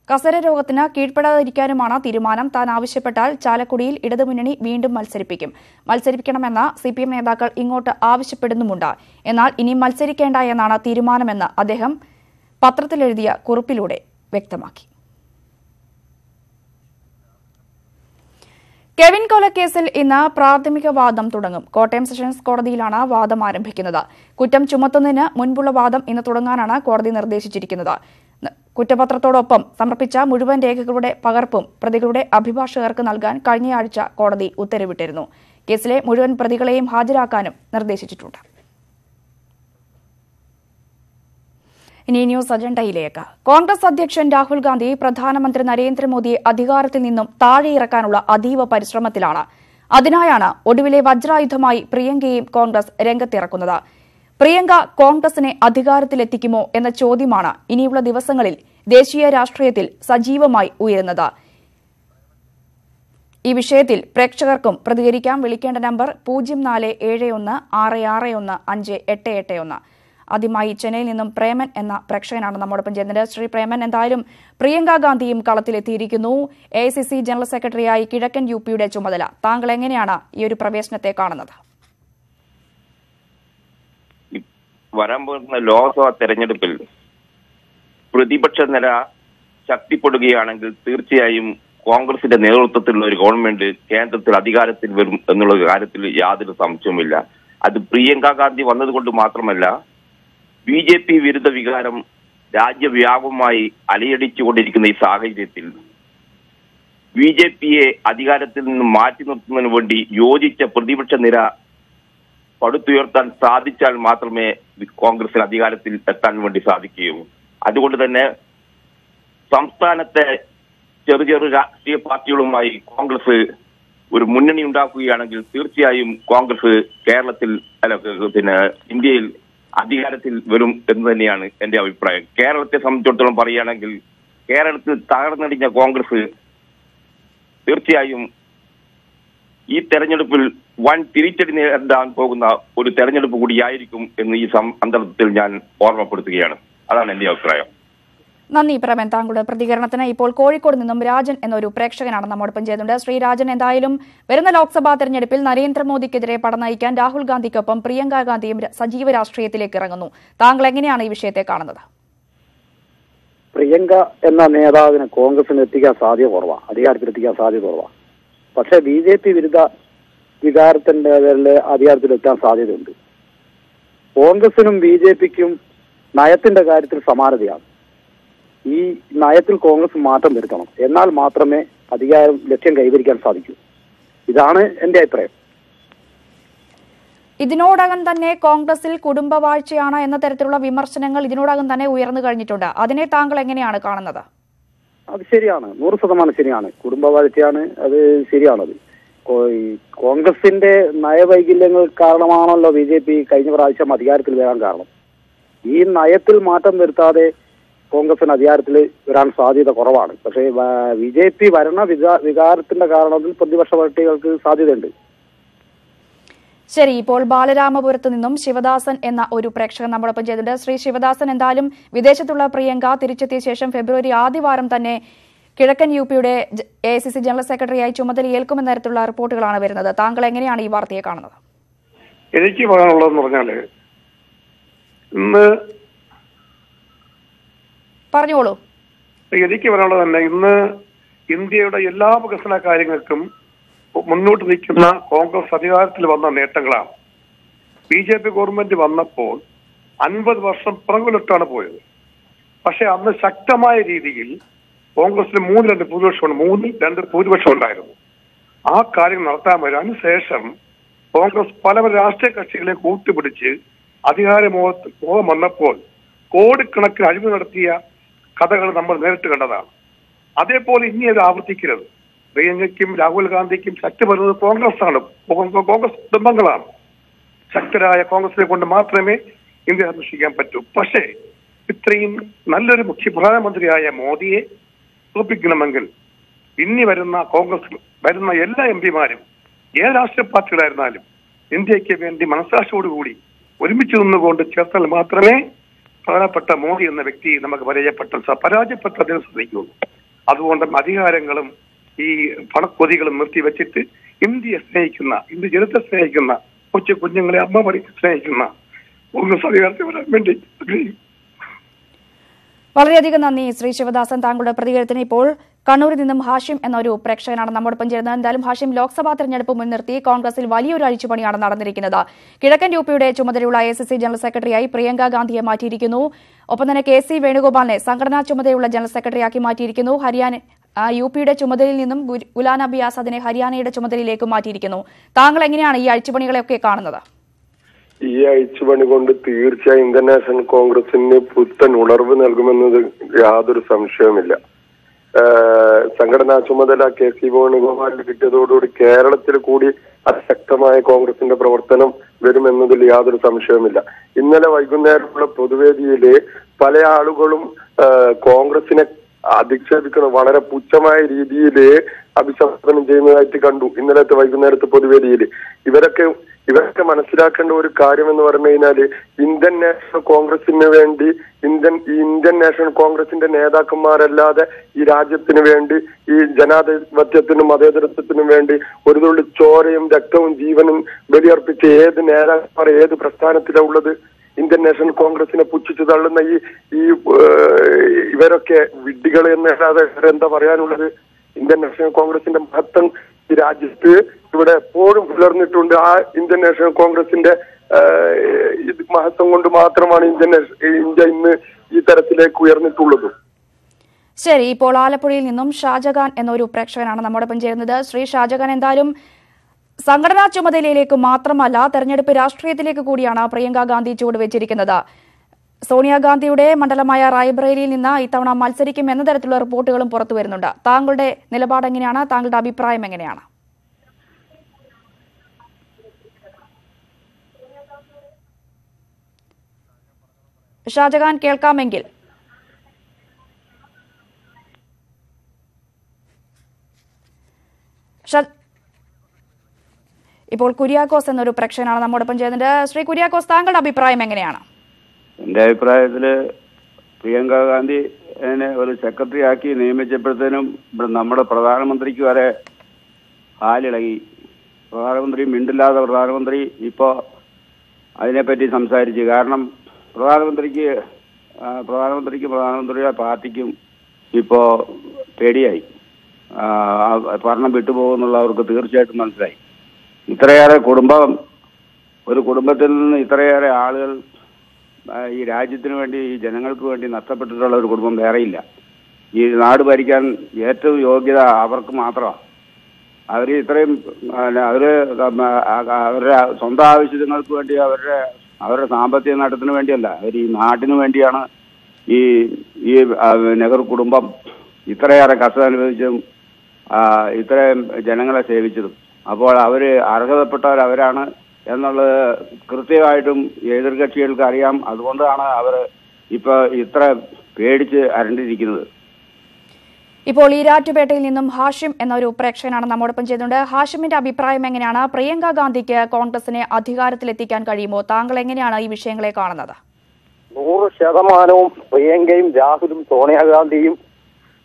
കസര രോഗത്തിന് കീഴ്പ്പെടാതിരിക്കാനുമാണ് തീരുമാനം. താൻ ആവശ്യപ്പെട്ടാൽ ചാലക്കുടിയിൽ ഇടതുമുന്നണി വീണ്ടും മത്സരിപ്പിക്കണമെന്ന് CPM നേതാക്കൾ ഇങ്ങോട്ട് ആവശ്യപ്പെടുന്നുമുണ്ട്. എന്നാൽ ഇനി മത്സരിക്കേണ്ട എന്നാണ് തീരുമാനമെന്ന് അദ്ദേഹം പത്രത്തിലെഴുതിയ കുറിപ്പിലൂടെ വ്യക്തമാക്കി. കെവിൻ കൊലക്കേസിൽ ഇന്ന് പ്രാഥമിക വാദം തുടങ്ങും. കോട്ടയം സെഷൻസ് കോടതിയിലാണ് വാദം ആരംഭിക്കുന്നത്. കുറ്റം ചുമത്തുന്നതിന് മുൻപുള്ള വാദം ഇന്ന് തുടങ്ങാനാണ് കോടതി നിർദ്ദേശിച്ചിരിക്കുന്നത്. കുറ്റപത്രത്തോടൊപ്പം സമർപ്പിച്ച മുഴുവൻ രേഖകളുടെ പകർപ്പും പ്രതികളുടെ അഭിഭാഷകർക്ക് നൽകാൻ കഴിഞ്ഞയാഴ്ച കോടതി ഉത്തരവിട്ടിരുന്നു. കേസിലെ മുഴുവൻ പ്രതികളെയും ഹാജരാക്കാനും നിർദ്ദേശിച്ചിട്ടുണ്ട്. ഇനി ന്യൂസ് അജണ്ടയിലേക്ക്. കോൺഗ്രസ് അധ്യക്ഷൻ രാഹുൽ ഗാന്ധി പ്രധാനമന്ത്രി നരേന്ദ്രമോദിയെ അധികാരത്തിൽ നിന്നും താഴെയിറക്കാനുള്ള അതീവ പരിശ്രമത്തിലാണ്. അതിനായാണ് ഒടുവിലെ വജ്രായുധമായി പ്രിയങ്കയെയും കോൺഗ്രസ് രംഗത്തിറക്കുന്നത്. പ്രിയങ്ക കോൺഗ്രസിനെ അധികാരത്തിലെത്തിക്കുമോ എന്ന ചോദ്യമാണ് ഇനിയുള്ള ദിവസങ്ങളിൽ ദേശീയ രാഷ്ട്രീയത്തിൽ സജീവമായി ഉയരുന്നത്. ഈ വിഷയത്തിൽ പ്രേക്ഷകർക്കും പ്രതികരിക്കാം. വിളിക്കേണ്ട നമ്പർ 047166158881. ആദ്യമായി ചെന്നൈയിൽ നിന്നും പ്രേമൻ എന്ന പ്രേക്ഷകനാണ് നമ്മോടൊപ്പം ചേർന്നത്. ശ്രീ പ്രേമൻ, എന്തായാലും പ്രിയങ്ക ഗാന്ധിയും കളത്തിലെത്തിയിരിക്കുന്നു. AICC ജനറൽ സെക്രട്ടറിയായി കിഴക്കൻ UPയുടെ ചുമതല. താങ്കൾ എങ്ങനെയാണ് ഈ ഒരു പ്രവേശനത്തെ കാണുന്നത്? വരാൻ പോകുന്ന ലോക്സഭാ തെരഞ്ഞെടുപ്പിൽ പ്രതിപക്ഷ നില ശക്തിപ്പെടുകയാണെങ്കിൽ തീർച്ചയായും കോൺഗ്രസിന്റെ നേതൃത്വത്തിലുള്ള ഒരു ഗവൺമെന്റ് കേന്ദ്രത്തിൽ അധികാരത്തിൽ വരും എന്നുള്ള കാര്യത്തിൽ യാതൊരു സംശയവുമില്ല. അത് പ്രിയങ്ക ഗാന്ധി വന്നതുകൊണ്ട് മാത്രമല്ല, BJP വിരുദ്ധ വികാരം രാജ്യവ്യാപകമായി അലയടിച്ചുകൊണ്ടിരിക്കുന്ന ഈ സാഹചര്യത്തിൽ BJPയെ അധികാരത്തിൽ നിന്ന് മാറ്റി നിർത്തുന്നതിന് വേണ്ടി യോജിച്ച പ്രതിപക്ഷ നിര പടുത്തുയർത്താൻ സാധിച്ചാൽ മാത്രമേ കോൺഗ്രസിന് അധികാരത്തിൽ എത്താൻ വേണ്ടി സാധിക്കുകയുള്ളൂ. അതുകൊണ്ട് തന്നെ സംസ്ഥാനത്തെ ചെറു രാഷ്ട്രീയ പാർട്ടികളുമായി കോൺഗ്രസ് ഒരു മുന്നണി ഉണ്ടാക്കുകയാണെങ്കിൽ തീർച്ചയായും കോൺഗ്രസ് കേരളത്തിൽ ഇന്ത്യയിൽ അധികാരത്തിൽ വരും എന്ന് തന്നെയാണ് എന്റെ അഭിപ്രായം. കേരളത്തെ സംബന്ധിച്ചിടത്തോളം പറയുകയാണെങ്കിൽ കേരളത്തിൽ തകർന്നടിഞ്ഞ കോൺഗ്രസ് തീർച്ചയായും ഈ തെരഞ്ഞെടുപ്പിൽ വൻ തിരിച്ചടി നേരിടാൻ പോകുന്ന ഒരു തെരഞ്ഞെടുപ്പ് കൂടിയായിരിക്കും എന്ന് ഈ സന്ദർഭത്തിൽ ഞാൻ ഓർമ്മപ്പെടുത്തുകയാണ്. അതാണ് എന്റെ അഭിപ്രായം. നന്ദി പ്രമേൻ, താങ്കളുടെ പ്രതികരണത്തിന്. ഇപ്പോൾ കോഴിക്കോട് നിന്നും രാജൻ എന്നൊരു പ്രേക്ഷകനാണ് നമ്മോടൊപ്പം ചെയ്യുന്നുണ്ട്. ശ്രീ രാജൻ, എന്തായാലും വരുന്ന ലോക്സഭാ തെരഞ്ഞെടുപ്പിൽ നരേന്ദ്രമോദിക്കെതിരെ പട നയിക്കാൻ രാഹുൽ ഗാന്ധിക്കൊപ്പം പ്രിയങ്ക ഗാന്ധിയും സജീവ രാഷ്ട്രീയത്തിലേക്ക് ഇറങ്ങുന്നു. താങ്കൾ എങ്ങനെയാണ് ഈ വിഷയത്തെ കാണുന്നത്? പ്രിയങ്ക എന്ന നേതാവിന് കോൺഗ്രസിന് എത്തിക്കാൻ സാധ്യത കുറവാണ്, അധികാരത്തിലെത്തിക്കാൻ സാധ്യത കുറവാണ്. പക്ഷെ BJP വിരുദ്ധ വികാരത്തിന്റെ പേരിൽ അധികാരത്തിലെത്താൻ സാധ്യതയുണ്ട്. കോൺഗ്രസിനും BJPക്കും നയത്തിന്റെ കാര്യത്തിൽ സമാനതയാണ്. ഈ നയത്തിൽ കോൺഗ്രസ് മാറ്റം വരുത്തണം, എന്നാൽ മാത്രമേ അധികാരം ലക്ഷ്യം കൈവരിക്കാൻ സാധിക്കൂ. ഇതാണ് എന്റെ അഭിപ്രായം. ഇതിനോടകം തന്നെ കോൺഗ്രസിൽ കുടുംബവാഴ്ചയാണ് എന്ന തരത്തിലുള്ള വിമർശനങ്ങൾ ഇതിനോടകം തന്നെ ഉയർന്നു കഴിഞ്ഞിട്ടുണ്ട്. അതിനെ താങ്കൾ എങ്ങനെയാണ് കാണുന്നത്? അത് ശരിയാണ്, 100% ശരിയാണ്. കുടുംബവാഴ്ചയാണ്, അത് ശരിയാണത്. കോൺഗ്രസിന്റെ നയവൈകല്യങ്ങൾ കാരണമാണല്ലോ BJP കഴിഞ്ഞ പ്രാവശ്യം അധികാരത്തിൽ വരാൻ കാരണം. ഈ നയത്തിൽ മാറ്റം വരുത്താതെ കോൺഗ്രസിന് അധികാരത്തിൽ വരാൻ സാധ്യത കുറവാണ്. പക്ഷേ BJP ഭരണ വികാരത്തിന്റെ കാരണത്തിൽ പ്രതിപക്ഷ പാർട്ടികൾക്ക് സാധ്യതയുണ്ട്. ശരി, ഇപ്പോൾ ബാലരാമപുരത്ത് നിന്നും ശിവദാസൻ എന്ന ഒരു പ്രേക്ഷകൻ നമ്മളൊപ്പം ചെയ്തിട്ടുണ്ട്. ശ്രീ ശിവദാസൻ, എന്തായാലും വിദേശത്തുള്ള പ്രിയങ്ക തിരിച്ചെത്തിയ ശേഷം ഫെബ്രുവരി ആദ്യവാരം തന്നെ കിഴക്കൻ UPയുടെ AICC ജനറൽ സെക്രട്ടറിയായി ചുമതലയേൽക്കുമെന്ന തരത്തിലുള്ള റിപ്പോർട്ടുകളാണ് വരുന്നത്. താങ്കൾ എങ്ങനെയാണ് ഈ വാർത്തയെ കാണുന്നത്? എനിക്ക് പറയാനുള്ളതെന്ന് പറഞ്ഞാല് ഇന്ന് പറഞ്ഞോളൂ. എനിക്ക് പറയാനുള്ളത് തന്നെ, ഇന്ന് ഇന്ത്യയുടെ എല്ലാ വികസന കാര്യങ്ങൾക്കും മുന്നോട്ട് നിൽക്കുന്ന കോൺഗ്രസ് അധികാരത്തിൽ വന്ന നേട്ടങ്ങളാണ്. BJP ഗവൺമെന്റ് വന്നപ്പോൾ 50 വർഷം പുറകിലിട്ടാണ് പോയത്. പക്ഷെ അന്ന് ശക്തമായ രീതിയിൽ കോൺഗ്രസിന് 3-2 ഭൂരിപക്ഷം ഉണ്ടായിരുന്നു. ആ കാര്യം നടത്താൻ വരും. അതിനുശേഷം കോൺഗ്രസ് പല രാഷ്ട്രീയ കക്ഷികളെ കൂട്ടുപിടിച്ച് അധികാരമോഹം വന്നപ്പോൾ കോടിക്കണക്കിന് അഴിമതി നടത്തിയ കഥകൾ നമ്മൾ നേരിട്ട് കണ്ടതാണ്. അതേപോലെ ഇനി അത് ആവർത്തിക്കരുത്. പ്രിയങ്കയ്ക്കും രാഹുൽ ഗാന്ധിക്കും ശക്തി വരുന്നത് കോൺഗ്രസ് കുടുംബങ്ങളാണ്. ശക്തരായ കോൺഗ്രസിനെ കൊണ്ട് മാത്രമേ ഇന്ത്യ സംരക്ഷിക്കാൻ പറ്റൂ. പക്ഷേ ഇത്രയും നല്ലൊരു പ്രധാനമന്ത്രിയായ മോദിയെ തോൽപ്പിക്കണമെങ്കിൽ ഇനി വരുന്ന എല്ലാ MPമാരും ഏത് രാഷ്ട്രീയ പാർട്ടികളായിരുന്നാലും ഇന്ത്യക്ക് വേണ്ടി മനസാക്ഷിയോടുകൂടി ഒരുമിച്ച് നിന്നുകൊണ്ട് ചേർത്താൽ മാത്രമേ പ്രധാനപ്പെട്ട മോദി എന്ന വ്യക്തി നമുക്ക് പരാജയപ്പെട്ട അദ്ദേഹം ശ്രദ്ധിക്കുകയുള്ളൂ. അതുകൊണ്ട് അധികാരങ്ങളും ഈ പണക്കൊതികളും നിർത്തിവെച്ചിട്ട് ഇന്ത്യയെ സ്നേഹിക്കുന്ന, ഇന്ത്യ ജനത്തെ സ്നേഹിക്കുന്ന, കൊച്ചു കുഞ്ഞുങ്ങളെ അമ്മമാരെ സ്നേഹിക്കുന്ന കോൺഗ്രസ് അധികാരത്തിൽ വരാൻ വേണ്ടി ആഗ്രഹിക്കും. വളരെയധികം നന്ദി ശ്രീ ശിവദാസൻ, താങ്കളുടെ പ്രതികരണത്തിന്. ഇപ്പോൾ കണ്ണൂരിൽ നിന്നും ഹാഷിം എന്നൊരു പ്രേക്ഷകനാണ് നമ്മോടൊപ്പം ചേരുന്നത്. എന്തായാലും ഹാഷിം, ലോക്സഭാ തെരഞ്ഞെടുപ്പ് മുൻനിർത്തി കോൺഗ്രസിൽ വലിയൊരു അഴിച്ചുപണിയാണ് നടന്നിരിക്കുന്നത്. കിഴക്കൻ UPയുടെ ചുമതലയുള്ള AICC ജനറൽ സെക്രട്ടറിയായി പ്രിയങ്ക ഗാന്ധിയെ മാറ്റിയിരിക്കുന്നു. ഒപ്പം തന്നെ KC വേണുഗോപാലിനെ സംഘടനാ ചുമതലയുള്ള ജനറൽ സെക്രട്ടറിയാക്കി മാറ്റിയിരിക്കുന്നു. UPയുടെ ചുമതലയിൽ നിന്നും ഗുലാം നബി ആസാദിനെ ഹരിയാനയുടെ ചുമതലയിലേക്ക് മാറ്റിയിരിക്കുന്നു. താങ്കൾ എങ്ങനെയാണ് ഈ അഴിച്ചുപണികളെയൊക്കെ കാണുന്നത്? ഈ അഴിച്ചുപണി കൊണ്ട് തീർച്ചയായും ഇന്ത്യൻ നാഷണൽ കോൺഗ്രസിന് പുത്തൻ ഉണർവ് നൽകുമെന്നത് യാതൊരു സംശയവുമില്ല. സംഘടനാ ചുമതല KC വേണുഗോപാലിന് കിട്ടിയതോടുകൂടി കേരളത്തിൽ കൂടി അതിശക്തമായ കോൺഗ്രസിന്റെ പ്രവർത്തനം വരുമെന്നതിൽ യാതൊരു സംശയവുമില്ല. ഇന്നലെ വൈകുന്നേരമുള്ള പൊതുവേദിയില് പല ആളുകളും കോൺഗ്രസിനെ അധിക്ഷേപിക്കുന്ന വളരെ പുച്ഛമായ രീതിയിൽ അഭിസംബോധന ചെയ്യുന്നതായിട്ട് കണ്ടു ഇന്നലത്തെ വൈകുന്നേരത്തെ പൊതുവേദിയിൽ. ഇവരൊക്കെ മനസ്സിലാക്കേണ്ട ഒരു കാര്യം എന്ന് പറഞ്ഞു കഴിഞ്ഞാല് ഇന്ത്യൻ നാഷണൽ കോൺഗ്രസിന് വേണ്ടി ഇന്ത്യൻ നാഷണൽ കോൺഗ്രസിന്റെ നേതാക്കന്മാരല്ലാതെ ഈ രാജ്യത്തിന് വേണ്ടി, ഈ ജനാധിപത്യത്തിനും മതേതരത്വത്തിനും വേണ്ടി ഒരു തുള്ളി ചോരയും രക്തവും ജീവനും ബലിയർപ്പിച്ച ഏത് നേതാക്കന്മാർ ഏത് പ്രസ്ഥാനത്തിലാണ് ഉള്ളത്? ഇന്ത്യൻ നാഷണൽ കോൺഗ്രസിനെ പുച്ഛിച്ചു തള്ളുന്ന ഈ ഇവരൊക്കെ വിഡ്ഢികൾ എന്നല്ലാതെ എന്താ പറയാനുള്ളത്? ഇന്ത്യൻ നാഷണൽ കോൺഗ്രസിന്റെ മഹത്വം ഈ രാജ്യത്ത് ഇവിടെ എപ്പോഴും പുലർന്നിട്ടുണ്ട്. ആ ഇന്ത്യൻ നാഷണൽ കോൺഗ്രസിന്റെ മഹത്വം കൊണ്ട് മാത്രമാണ് ഇന്ത്യ ഇന്ന് ഈ തരത്തിലേക്ക് ഉയർന്നിട്ടുള്ളത്. ശരി, ഇപ്പോൾ ആലപ്പുഴയിൽ നിന്നും ഷാജഹാൻ എന്നൊരു പ്രേക്ഷകനാണ് നമ്മോടൊപ്പം ചേരുന്നത്. ശ്രീ ഷാജഹാൻ, എന്തായാലും സംഘടനാ ചുമതലയിലേക്ക് മാത്രമല്ല തെരഞ്ഞെടുപ്പ് രാഷ്ട്രീയത്തിലേക്ക് കൂടിയാണ് പ്രിയങ്ക ഗാന്ധി ചുവടുവെച്ചിരിക്കുന്നത്. സോണിയാഗാന്ധിയുടെ മണ്ഡലമായ റായ്ബറേലിയിൽ നിന്ന് ഇത്തവണ മത്സരിക്കും എന്ന തരത്തിലുള്ള റിപ്പോർട്ടുകളും പുറത്തു വരുന്നുണ്ട്. താങ്കളുടെ നിലപാട് എങ്ങനെയാണ്? താങ്കളുടെ അഭിപ്രായം എങ്ങനെയാണ്? ഷാജഹാൻ, കേൾക്കാമെങ്കിൽ. ഇപ്പോൾ കുര്യാക്കോസ് എന്നൊരു പ്രേക്ഷകനാണ് നമ്മോടൊപ്പം ചെയ്യുന്നത്. ശ്രീ കുര്യാക്കോസ്, താങ്കളുടെ അഭിപ്രായം എങ്ങനെയാണ്? എന്റെ അഭിപ്രായത്തില് പ്രിയങ്ക ഗാന്ധി ഒരു സെക്രട്ടറി ആക്കി നിയമിച്ചപ്പോഴത്തേനും നമ്മുടെ പ്രധാനമന്ത്രിക്ക് വരെ ഹാലിളകി. പ്രധാനമന്ത്രി മിണ്ടില്ലാത്ത പ്രധാനമന്ത്രി ഇപ്പോ അതിനെപ്പറ്റി സംസാരിച്ചു. കാരണം പ്രധാനമന്ത്രിയുടെ പാർട്ടിക്കും ഇപ്പോ പേടിയായി. ഭരണം വിട്ടുപോകുന്നുള്ളവർക്ക് തീർച്ചയായിട്ടും മനസ്സിലായി. ഇത്രയേറെ ഒരു കുടുംബത്തിൽ നിന്ന് ഇത്രയേറെ ആളുകൾ ഈ രാജ്യത്തിന് വേണ്ടി, ഈ ജനങ്ങൾക്ക് വേണ്ടി നഷ്ടപ്പെട്ടിട്ടുള്ള ഒരു കുടുംബം വേറെയില്ല. ഈ നാട് ഭരിക്കാൻ ഏറ്റവും യോഗ്യത അവർക്ക് മാത്രമാണ്. അവരുടെ സ്വന്തം ആവശ്യങ്ങൾക്ക് വേണ്ടി, അവരുടെ സാമ്പത്തിക നേട്ടത്തിന് വേണ്ടിയല്ല, അവർ ഈ നാട്ടിന് വേണ്ടിയാണ് ഈ നെഹ്റു കുടുംബം ഇത്രയേറെ കഷ്ടം അനുഭവിച്ചതും ഇത്രയും ജനങ്ങളെ സേവിച്ചതും. അപ്പോൾ അർഹതപ്പെട്ടവരവരാണ് എന്നുള്ളത് കൃത്യമായിട്ടും എതിർകക്ഷികൾക്ക് അറിയാം. അതുകൊണ്ടാണ് അവർ ഇപ്പൊ ഇത്ര പേടിച്ച് അരണ്ടിരിക്കുന്നത്. ഇപ്പോൾ ഈരാറ്റുപേട്ടയിൽ നിന്നും ഹാഷിം എന്നൊരു പ്രേക്ഷകനാണ് നമ്മോടൊപ്പം ചെയ്യുന്നുണ്ട്. ഹാഷിമിന്റെ അഭിപ്രായം എങ്ങനെയാണ്? പ്രിയങ്ക ഗാന്ധിക്ക് കോൺഗ്രസിനെ അധികാരത്തിലെത്തിക്കാൻ കഴിയുമോ? താങ്കൾ എങ്ങനെയാണ് ഈ വിഷയങ്ങളെ കാണുന്നത്? 100% പ്രിയങ്കയും രാഹുലും സോണിയാഗാന്ധിയും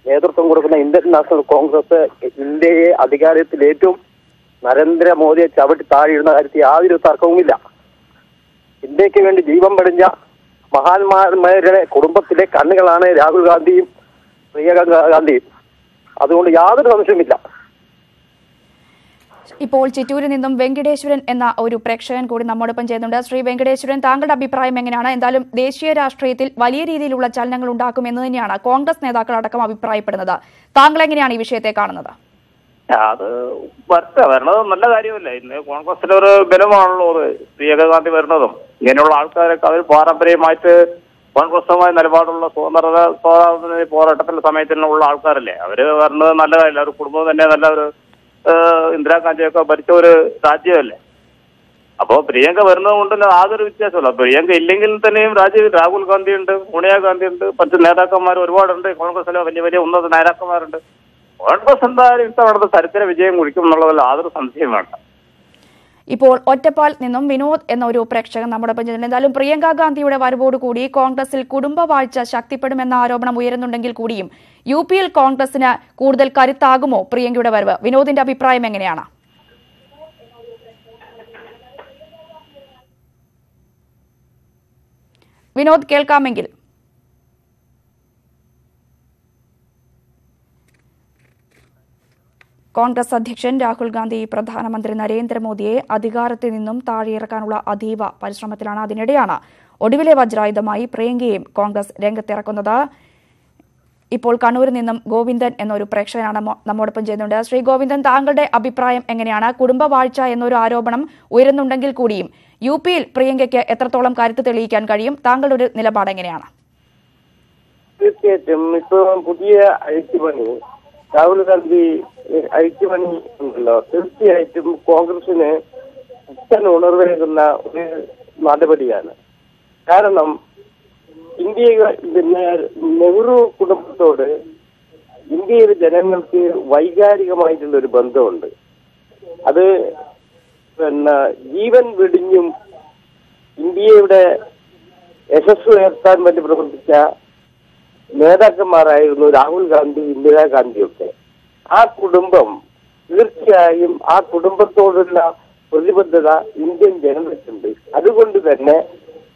നേതൃത്വം കൊടുക്കുന്ന ഇന്ത്യൻ നാഷണൽ കോൺഗ്രസ് ഇന്ത്യയെ അധികാരത്തിലേറ്റും നരേന്ദ്രമോദിയെ ചവിട്ടി താഴെയിടുന്ന കാര്യത്തിൽ യാതൊരു തർക്കവുമില്ല. ഇന്ത്യക്ക് വേണ്ടി ജീവൻ പടിഞ്ഞ മഹാന്മാരുടെ കുടുംബത്തിലെ കണ്ണുകളാണ് രാഹുൽ ഗാന്ധിയും പ്രിയങ്ക ഗാന്ധിയും. അതുകൊണ്ട് യാതൊരു സംശയമില്ല. ഇപ്പോൾ ചിറ്റൂരിൽ നിന്നും വെങ്കടേശ്വരൻ എന്ന ഒരു പ്രേക്ഷകൻ കൂടി നമ്മോടൊപ്പം ചെയ്യുന്നുണ്ട്. ശ്രീ വെങ്കടേശ്വരൻ, താങ്കളുടെ അഭിപ്രായം എങ്ങനെയാണ്? എന്തായാലും ദേശീയ രാഷ്ട്രീയത്തിൽ വലിയ രീതിയിലുള്ള ചലനങ്ങൾ ഉണ്ടാക്കും എന്ന് തന്നെയാണ് കോൺഗ്രസ് നേതാക്കളടക്കം അഭിപ്രായപ്പെടുന്നത്. താങ്കൾ എങ്ങനെയാണ് ഈ വിഷയത്തെ കാണുന്നത്? അത് വരണത് നല്ല കാര്യമല്ല. ഇന്ന് കോൺഗ്രസിലൊരു ബലമാണല്ലോ പ്രിയങ്ക ഗാന്ധി വരുന്നതും. ഇങ്ങനെയുള്ള ആൾക്കാരൊക്കെ അവർ പാരമ്പര്യമായിട്ട് കോൺഗ്രസുമായി നിലപാടുള്ള സ്വാതന്ത്ര്യ പോരാട്ടത്തിന്റെ സമയത്തിനുള്ള ആൾക്കാരല്ലേ. അവര് വരുന്നത് നല്ല കാര്യമില്ല. ഒരു കുടുംബം തന്നെ നല്ല ഒരു ഇന്ദിരാഗാന്ധിയൊക്കെ ഭരിച്ച ഒരു രാജ്യമല്ലേ. അപ്പോ പ്രിയങ്ക വരുന്നത് കൊണ്ട് യാതൊരു വ്യത്യാസമല്ല. പ്രിയങ്ക ഇല്ലെങ്കിൽ തന്നെയും രാഹുൽ ഗാന്ധി ഉണ്ട്, സോണിയാഗാന്ധി ഉണ്ട്, മറ്റു നേതാക്കന്മാർ ഒരുപാടുണ്ട്. കോൺഗ്രസിലെ വലിയ വലിയ ഉന്നത നേതാക്കന്മാരുണ്ട്. കോൺഗ്രസ് എന്തായാലും ഇത്തവണത്തെ ചരിത്ര വിജയം കുറിക്കും എന്നുള്ളതിൽ യാതൊരു സംശയം വേണ്ട. ഇപ്പോൾ ഒറ്റപ്പാൽ നിന്നും വിനോദ് എന്നൊരു പ്രേക്ഷകൻ നമ്മുടെ പഞ്ചായത്തിൽ. എന്തായാലും പ്രിയങ്ക ഗാന്ധിയുടെ വരവോടുകൂടി കോൺഗ്രസിൽ കുടുംബവാഴ്ച ശക്തിപ്പെടുമെന്ന ആരോപണം ഉയരുന്നുണ്ടെങ്കിൽ കൂടിയും യുപിയിൽ കോൺഗ്രസിന് കൂടുതൽ കരുത്താകുമോ പ്രിയങ്കയുടെ വരവ്? വിനോദിന്റെ അഭിപ്രായം എങ്ങനെയാണ്? വിനോദ്, കേൾക്കാമെങ്കിൽ. കോൺഗ്രസ് അധ്യക്ഷൻ രാഹുൽ ഗാന്ധി പ്രധാനമന്ത്രി നരേന്ദ്രമോദിയെ അധികാരത്തിൽ നിന്നും താഴെയിറക്കാനുള്ള അതീവ പരിശ്രമത്തിലാണ്. അതിനിടെയാണ് ഒടുവിലെ വജ്രായുധമായി പ്രിയങ്കയും കോൺഗ്രസ് രംഗത്തിറക്കുന്നത്. ഇപ്പോൾ കണ്ണൂരിൽ നിന്നും ഗോവിന്ദൻ എന്നൊരു പ്രേക്ഷകനാണ് നമ്മോടൊപ്പം ചെയ്യുന്നുണ്ട്. ശ്രീ ഗോവിന്ദൻ, താങ്കളുടെ അഭിപ്രായം എങ്ങനെയാണ്? കുടുംബവാഴ്ച എന്നൊരു ആരോപണം ഉയരുന്നുണ്ടെങ്കിൽ കൂടിയും യുപിയിൽ പ്രിയങ്കയ്ക്ക് എത്രത്തോളം കരുത്ത് തെളിയിക്കാൻ കഴിയും? താങ്കളുടെ ഒരു നിലപാട് എങ്ങനെയാണ്? തീർച്ചയായിട്ടും ഇപ്പൊ പുതിയ അഴിച്ചുപണി രാഹുൽ ഗാന്ധി അഴിച്ചുപണി ഉണ്ടല്ലോ, തീർച്ചയായിട്ടും കോൺഗ്രസിന് പുത്തൻ ഉണർവേകുന്ന ഒരു നടപടിയാണ്. കാരണം നെഹ്റു കുടുംബത്തോട് ഇന്ത്യയിലെ ജനങ്ങൾക്ക് വൈകാരികമായിട്ടുള്ള ഒരു ബന്ധമുണ്ട്. അത് ജീവൻ വെടിഞ്ഞും ഇന്ത്യയുടെ യശസ് ഉയർത്താൻ വേണ്ടി പ്രവർത്തിച്ച നേതാക്കന്മാരായിരുന്നു രാഹുൽ ഗാന്ധി, ഇന്ദിരാഗാന്ധിയൊക്കെ. ആ കുടുംബം തീർച്ചയായും ആ കുടുംബത്തോടുള്ള പ്രതിബദ്ധത ഇന്ത്യൻ ജനതയ്ക്കുണ്ട്. അതുകൊണ്ട് തന്നെ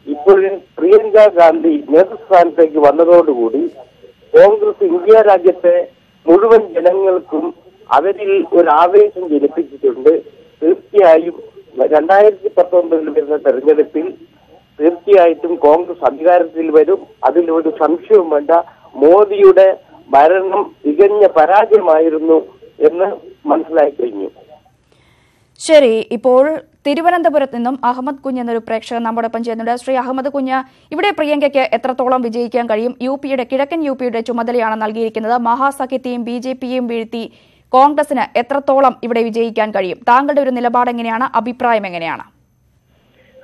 ഇപ്പോൾ പ്രിയങ്ക ഗാന്ധി നേതൃസ്ഥാനത്തേക്ക് വന്നതോടുകൂടി കോൺഗ്രസ് ഇന്ത്യ രാജ്യത്തെ മുഴുവൻ ജനങ്ങൾക്കും അവരിൽ ഒരു ആവേശം ജനിപ്പിച്ചിട്ടുണ്ട്. തീർച്ചയായും 2019 വരുന്ന തെരഞ്ഞെടുപ്പിൽ തീർച്ചയായിട്ടും കോൺഗ്രസ് അധികാരത്തിൽ വരും. അതിലൊരു സംശയവും വേണ്ട. മോദിയുടെ ഭരണം തികഞ്ഞ പരാജയമായിരുന്നു എന്ന് മനസ്സിലായി കഴിഞ്ഞു. ശരി, ഇപ്പോൾ തിരുവനന്തപുരത്ത് നിന്നും അഹമ്മദ് കുഞ്ഞ് എന്നൊരു പ്രേക്ഷകൻ നമ്മോടൊപ്പം ചെയ്യുന്നുണ്ട്. ശ്രീ അഹമ്മദ് കുഞ്ഞ്, ഇവിടെ പ്രിയങ്കയ്ക്ക് എത്രത്തോളം വിജയിക്കാൻ കഴിയും? കിഴക്കൻ യു പിയുടെ ചുമതലയാണ് നൽകിയിരിക്കുന്നത്. മഹാസഖ്യത്തെയും BJPയെയും വീഴ്ത്തി കോൺഗ്രസിന് എത്രത്തോളം ഇവിടെ വിജയിക്കാൻ കഴിയും? താങ്കളുടെ ഒരു നിലപാട് എങ്ങനെയാണ്? അഭിപ്രായം എങ്ങനെയാണ്?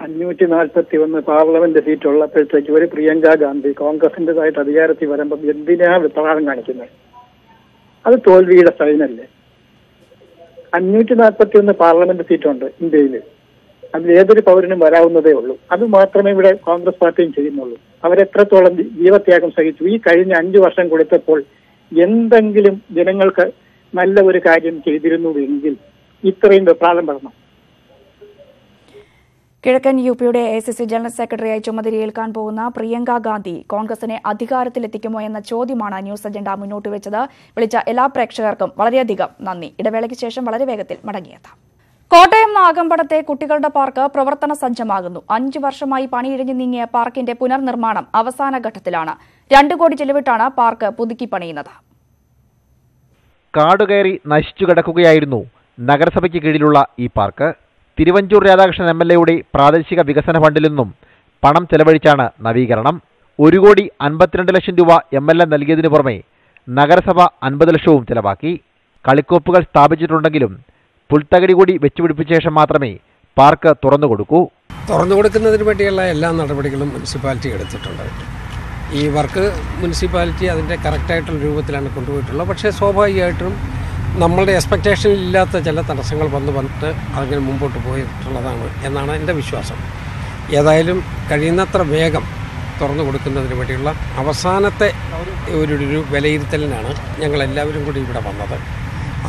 541 പാർലമെന്റ് സീറ്റ് ഉള്ളപ്പോഴത്തേക്ക് ഒരു പ്രിയങ്ക ഗാന്ധി കോൺഗ്രസിന്റേതായിട്ട് അധികാരത്തിൽ വരുമ്പോൾ എന്തിനാ വിപ്ലവം കാണിക്കുന്നത്? അത് തോൽവിയുടെ സൈനല്ലേ? 541 പാർലമെന്റ് സീറ്റുണ്ട് ഇന്ത്യയിൽ. അതിൽ ഏതൊരു പൗരനും വരാവുന്നതേ ഉള്ളൂ. അത് മാത്രമേ ഇവിടെ കോൺഗ്രസ് പാർട്ടിയും ചെയ്യുന്നുള്ളൂ. അവരെത്രത്തോളം ജീവത്യാഗം സഹിച്ചു. ഈ കഴിഞ്ഞ 5 വർഷം കൊടുത്തപ്പോൾ എന്തെങ്കിലും ജനങ്ങൾക്ക് നല്ല ഒരു കാര്യം ചെയ്തിരുന്നുവെങ്കിൽ ഇത്രയും വെപ്രാളം വരണം. കിഴക്കൻ യു പിയുടെ ACC ജനറൽ സെക്രട്ടറിയായി ചുമതലയേൽക്കാൻ പോകുന്ന പ്രിയങ്ക ഗാന്ധി കോൺഗ്രസിനെ അധികാരത്തിലെത്തിക്കുമോ എന്ന ചോദ്യമാണ് ന്യൂസ് അജണ്ട മുന്നോട്ട് വെച്ചത്. വിളിച്ച എല്ലാ പ്രേക്ഷകർക്കും വളരെയധികം നന്ദി. ഇടവേളയ്ക്ക് ശേഷം വളരെ വേഗത്തിൽ മടങ്ങിയെത്താം. കോട്ടയം നാഗമ്പടത്തെ കുട്ടികളുടെ പാർക്ക് പ്രവർത്തന സജ്ജമാകുന്നു. 5 വർഷമായി പണിയിഴഞ്ഞു നീങ്ങിയ പാർക്കിന്റെ പുനർനിർമ്മാണം അവസാന ഘട്ടത്തിലാണ്. 2 കോടി ചെലവിട്ടാണ് പാർക്ക് പുതുക്കി പണിയുന്നത്. കാടുകയറി നശിച്ചു കിടക്കുകയായിരുന്നു നഗരസഭയ്ക്ക് കീഴിലുള്ള ഈ പാർക്ക്. തിരുവഞ്ചൂർ രാധാകൃഷ്ണൻ MLAയുടെ പ്രാദേശിക വികസന ഫണ്ടിൽ നിന്നും പണം ചെലവഴിച്ചാണ് നവീകരണം. 1,52 ലക്ഷം രൂപ MLA നൽകിയതിനു പുറമെ നഗരസഭ 50 ലക്ഷവും ചെലവാക്കി. കളിക്കോപ്പുകൾ സ്ഥാപിച്ചിട്ടുണ്ടെങ്കിലും പുൽത്തകടി കൂടി വെച്ചുപിടിപ്പിച്ച ശേഷം മാത്രമേ പാർക്ക് തുറന്നുകൊടുക്കൂ. തുറന്നുകൊടുക്കുന്നതിന് വേണ്ടിയുള്ള എല്ലാ നടപടികളും മുനിസിപ്പാലിറ്റി എടുത്തിട്ടുണ്ട്. ഈ വർക്ക് മുനിസിപ്പാലിറ്റി അതിൻ്റെ കറക്റ്റായിട്ടുള്ള രൂപത്തിലാണ് കൊണ്ടുപോയിട്ടുള്ളത്. പക്ഷേ സ്വാഭാവികമായിട്ടും നമ്മളുടെ എക്സ്പെക്റ്റേഷനിൽ ഇല്ലാത്ത ചില തടസ്സങ്ങൾ വന്നിട്ട് അങ്ങനെ മുമ്പോട്ട് പോയിട്ടുള്ളതാണ് എന്നാണ് എൻ്റെ വിശ്വാസം. ഏതായാലും കഴിയുന്നത്ര വേഗം തുറന്നു കൊടുക്കുന്നതിന് വേണ്ടിയുള്ള അവസാനത്തെ ഒരു വിലയിരുത്തലിനാണ് ഞങ്ങളെല്ലാവരും കൂടി ഇവിടെ വന്നത്.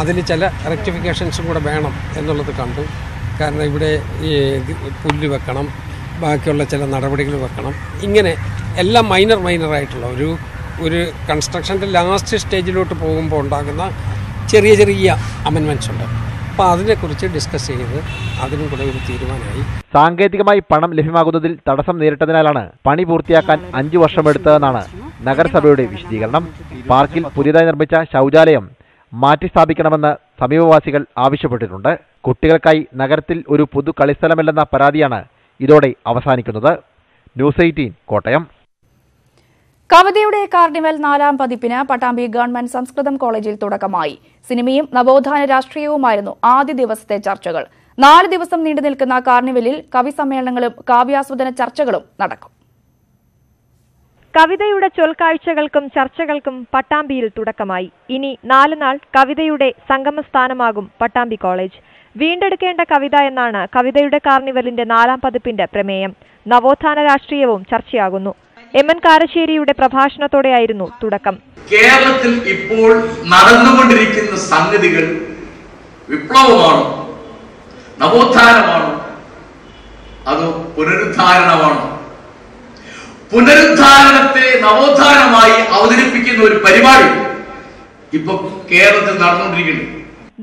അതിൽ ചില റെക്ടിഫിക്കേഷൻസും കൂടെ വേണം എന്നുള്ളത് കണ്ടു. കാരണം ഇവിടെ ഈ പുല്ല് വെക്കണം, ബാക്കിയുള്ള ചില നടപടികൾ വെക്കണം. ഇങ്ങനെ എല്ലാം മൈനറായിട്ടുള്ള ഒരു കൺസ്ട്രക്ഷൻ്റെ ലാസ്റ്റ് സ്റ്റേജിലോട്ട് പോകുമ്പോൾ ഉണ്ടാകുന്ന ചെറിയ ചെറിയ അമെൻമെൻറ്റ്സ് ഉണ്ട്. അപ്പോൾ അതിനെക്കുറിച്ച് ഡിസ്കസ് ചെയ്ത് അതിനും കൂടെ ഒരു തീരുമാനമായി. സാങ്കേതികമായി പണം ലഭ്യമാകുന്നതിൽ തടസ്സം നേരിട്ടതിനാലാണ് പണി പൂർത്തിയാക്കാൻ 5 വർഷമെടുത്തതെന്നാണ് നഗരസഭയുടെ വിശദീകരണം. പാർക്കിൽ പുതിയതായി നിർമ്മിച്ച ശൗചാലയം മാറ്റി സ്ഥാപിക്കണമെന്ന് സമീപവാസികൾ ആവശ്യപ്പെട്ടിട്ടുണ്ട്. കുട്ടികൾക്കായി നഗരത്തിൽ ഒരു പൊതു കളിസ്ഥലമില്ലെന്ന പരാതിയാണ് ഇതോടെ അവസാനിക്കുന്നത്. ന്യൂസ് 18 കോട്ടയം. കവിതയുടെ കാർണിവൽ 4ാം പതിപ്പിന് പട്ടാമ്പി ഗവൺമെന്റ് സംസ്കൃതം കോളേജിൽ തുടക്കമായി. സിനിമയും നവോത്ഥാന രാഷ്ട്രീയവുമായിരുന്നു ആദ്യ ദിവസത്തെ ചർച്ചകൾ. 4 ദിവസം നീണ്ടു നിൽക്കുന്ന കാർണിവലിൽ കവി സമ്മേളനങ്ങളും കാവ്യാസ്വാദന ചർച്ചകളും നടക്കും. കവിതയുടെ ചൊൽക്കാഴ്ചകൾക്കും ചർച്ചകൾക്കും പട്ടാമ്പിയിൽ തുടക്കമായി. ഇനി 4 നാൾ കവിതയുടെ സംഗമസ്ഥാനമാകും പട്ടാമ്പി കോളേജ്. വീണ്ടെടുക്കേണ്ട കവിത എന്നാണ് കവിതയുടെ കാർണിവലിന്റെ 4ാം പതിപ്പിന്റെ പ്രമേയം. നവോത്ഥാന രാഷ്ട്രീയവും ചർച്ചയാകുന്നു. MN കാരശ്ശേരിയുടെ പ്രഭാഷണത്തോടെയായിരുന്നു തുടക്കം. കേരളത്തിൽ ഇപ്പോൾ നടന്നുകൊണ്ടിരിക്കുന്ന സംഗതികൾ വിപ്ലവമാണോ, നവോത്ഥാനമാണോ, അതോ പുനരുദ്ധാരണമാണോ? പുനരുദ്ധാരണത്തെ നവോത്ഥാനമായി അവതരിപ്പിക്കുന്ന ഒരു പരിപാടി ഇപ്പൊ കേരളത്തിൽ നടന്നുകൊണ്ടിരിക്കുന്നു.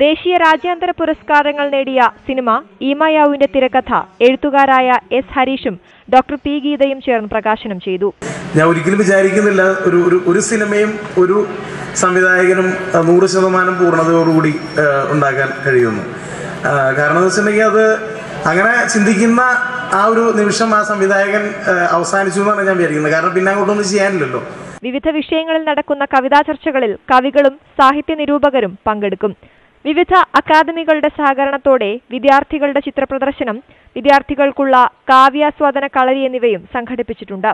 ദേശീയ രാജ്യാന്തര പുരസ്കാരങ്ങൾ നേടിയ സിനിമ ഈമയാവുവിന്റെ തിരക്കഥ എഴുത്തുകാരായ S. ഹരീഷും ഡോക്ടർ P. ഗീതയും ചേർന്ന് പ്രകാശനം ചെയ്തു. ഞാൻ ഒരിക്കലും വിചാരിക്കുന്നില്ല ഒരു സിനിമയും ഒരു സംവിധായകനും 100% പൂർണ്ണതയോടുകൂടി ഉണ്ടാക്കാൻ കഴിയുന്നു. കാരണം എന്ന് വെച്ചിട്ടുണ്ടെങ്കിൽ അത് അങ്ങനെ ചിന്തിക്കുന്ന ആ ഒരു നിമിഷം ആ സംവിധായകൻ അവസാനിച്ചു എന്നാണ് ഞാൻ വിചാരിക്കുന്നത്. കാരണം പിന്നെ അങ്ങോട്ടൊന്നും ചെയ്യാനില്ലല്ലോ. വിവിധ വിഷയങ്ങളിൽ നടക്കുന്ന കവിതാ ചർച്ചകളിൽ കവികളും സാഹിത്യ നിരൂപകരും പങ്കെടുക്കും. വിവിധ അക്കാദമികളുടെ സഹകരണത്തോടെ വിദ്യാർത്ഥികളുടെ ചിത്രപ്രദർശനം, വിദ്യാർത്ഥികൾക്കുള്ള കാവ്യാസ്വാദന കളരി എന്നിവയും സംഘടിപ്പിച്ചിട്ടുണ്ട്.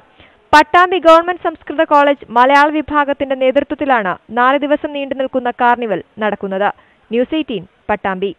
പട്ടാമ്പി ഗവൺമെന്റ് സംസ്കൃത കോളേജ് മലയാള വിഭാഗത്തിന്റെ നേതൃത്വത്തിലാണ് 4 ദിവസം നീണ്ടു നിൽക്കുന്ന കാർണിവൽ നടക്കുന്നത്. ന്യൂസ് 18 പട്ടാമ്പി.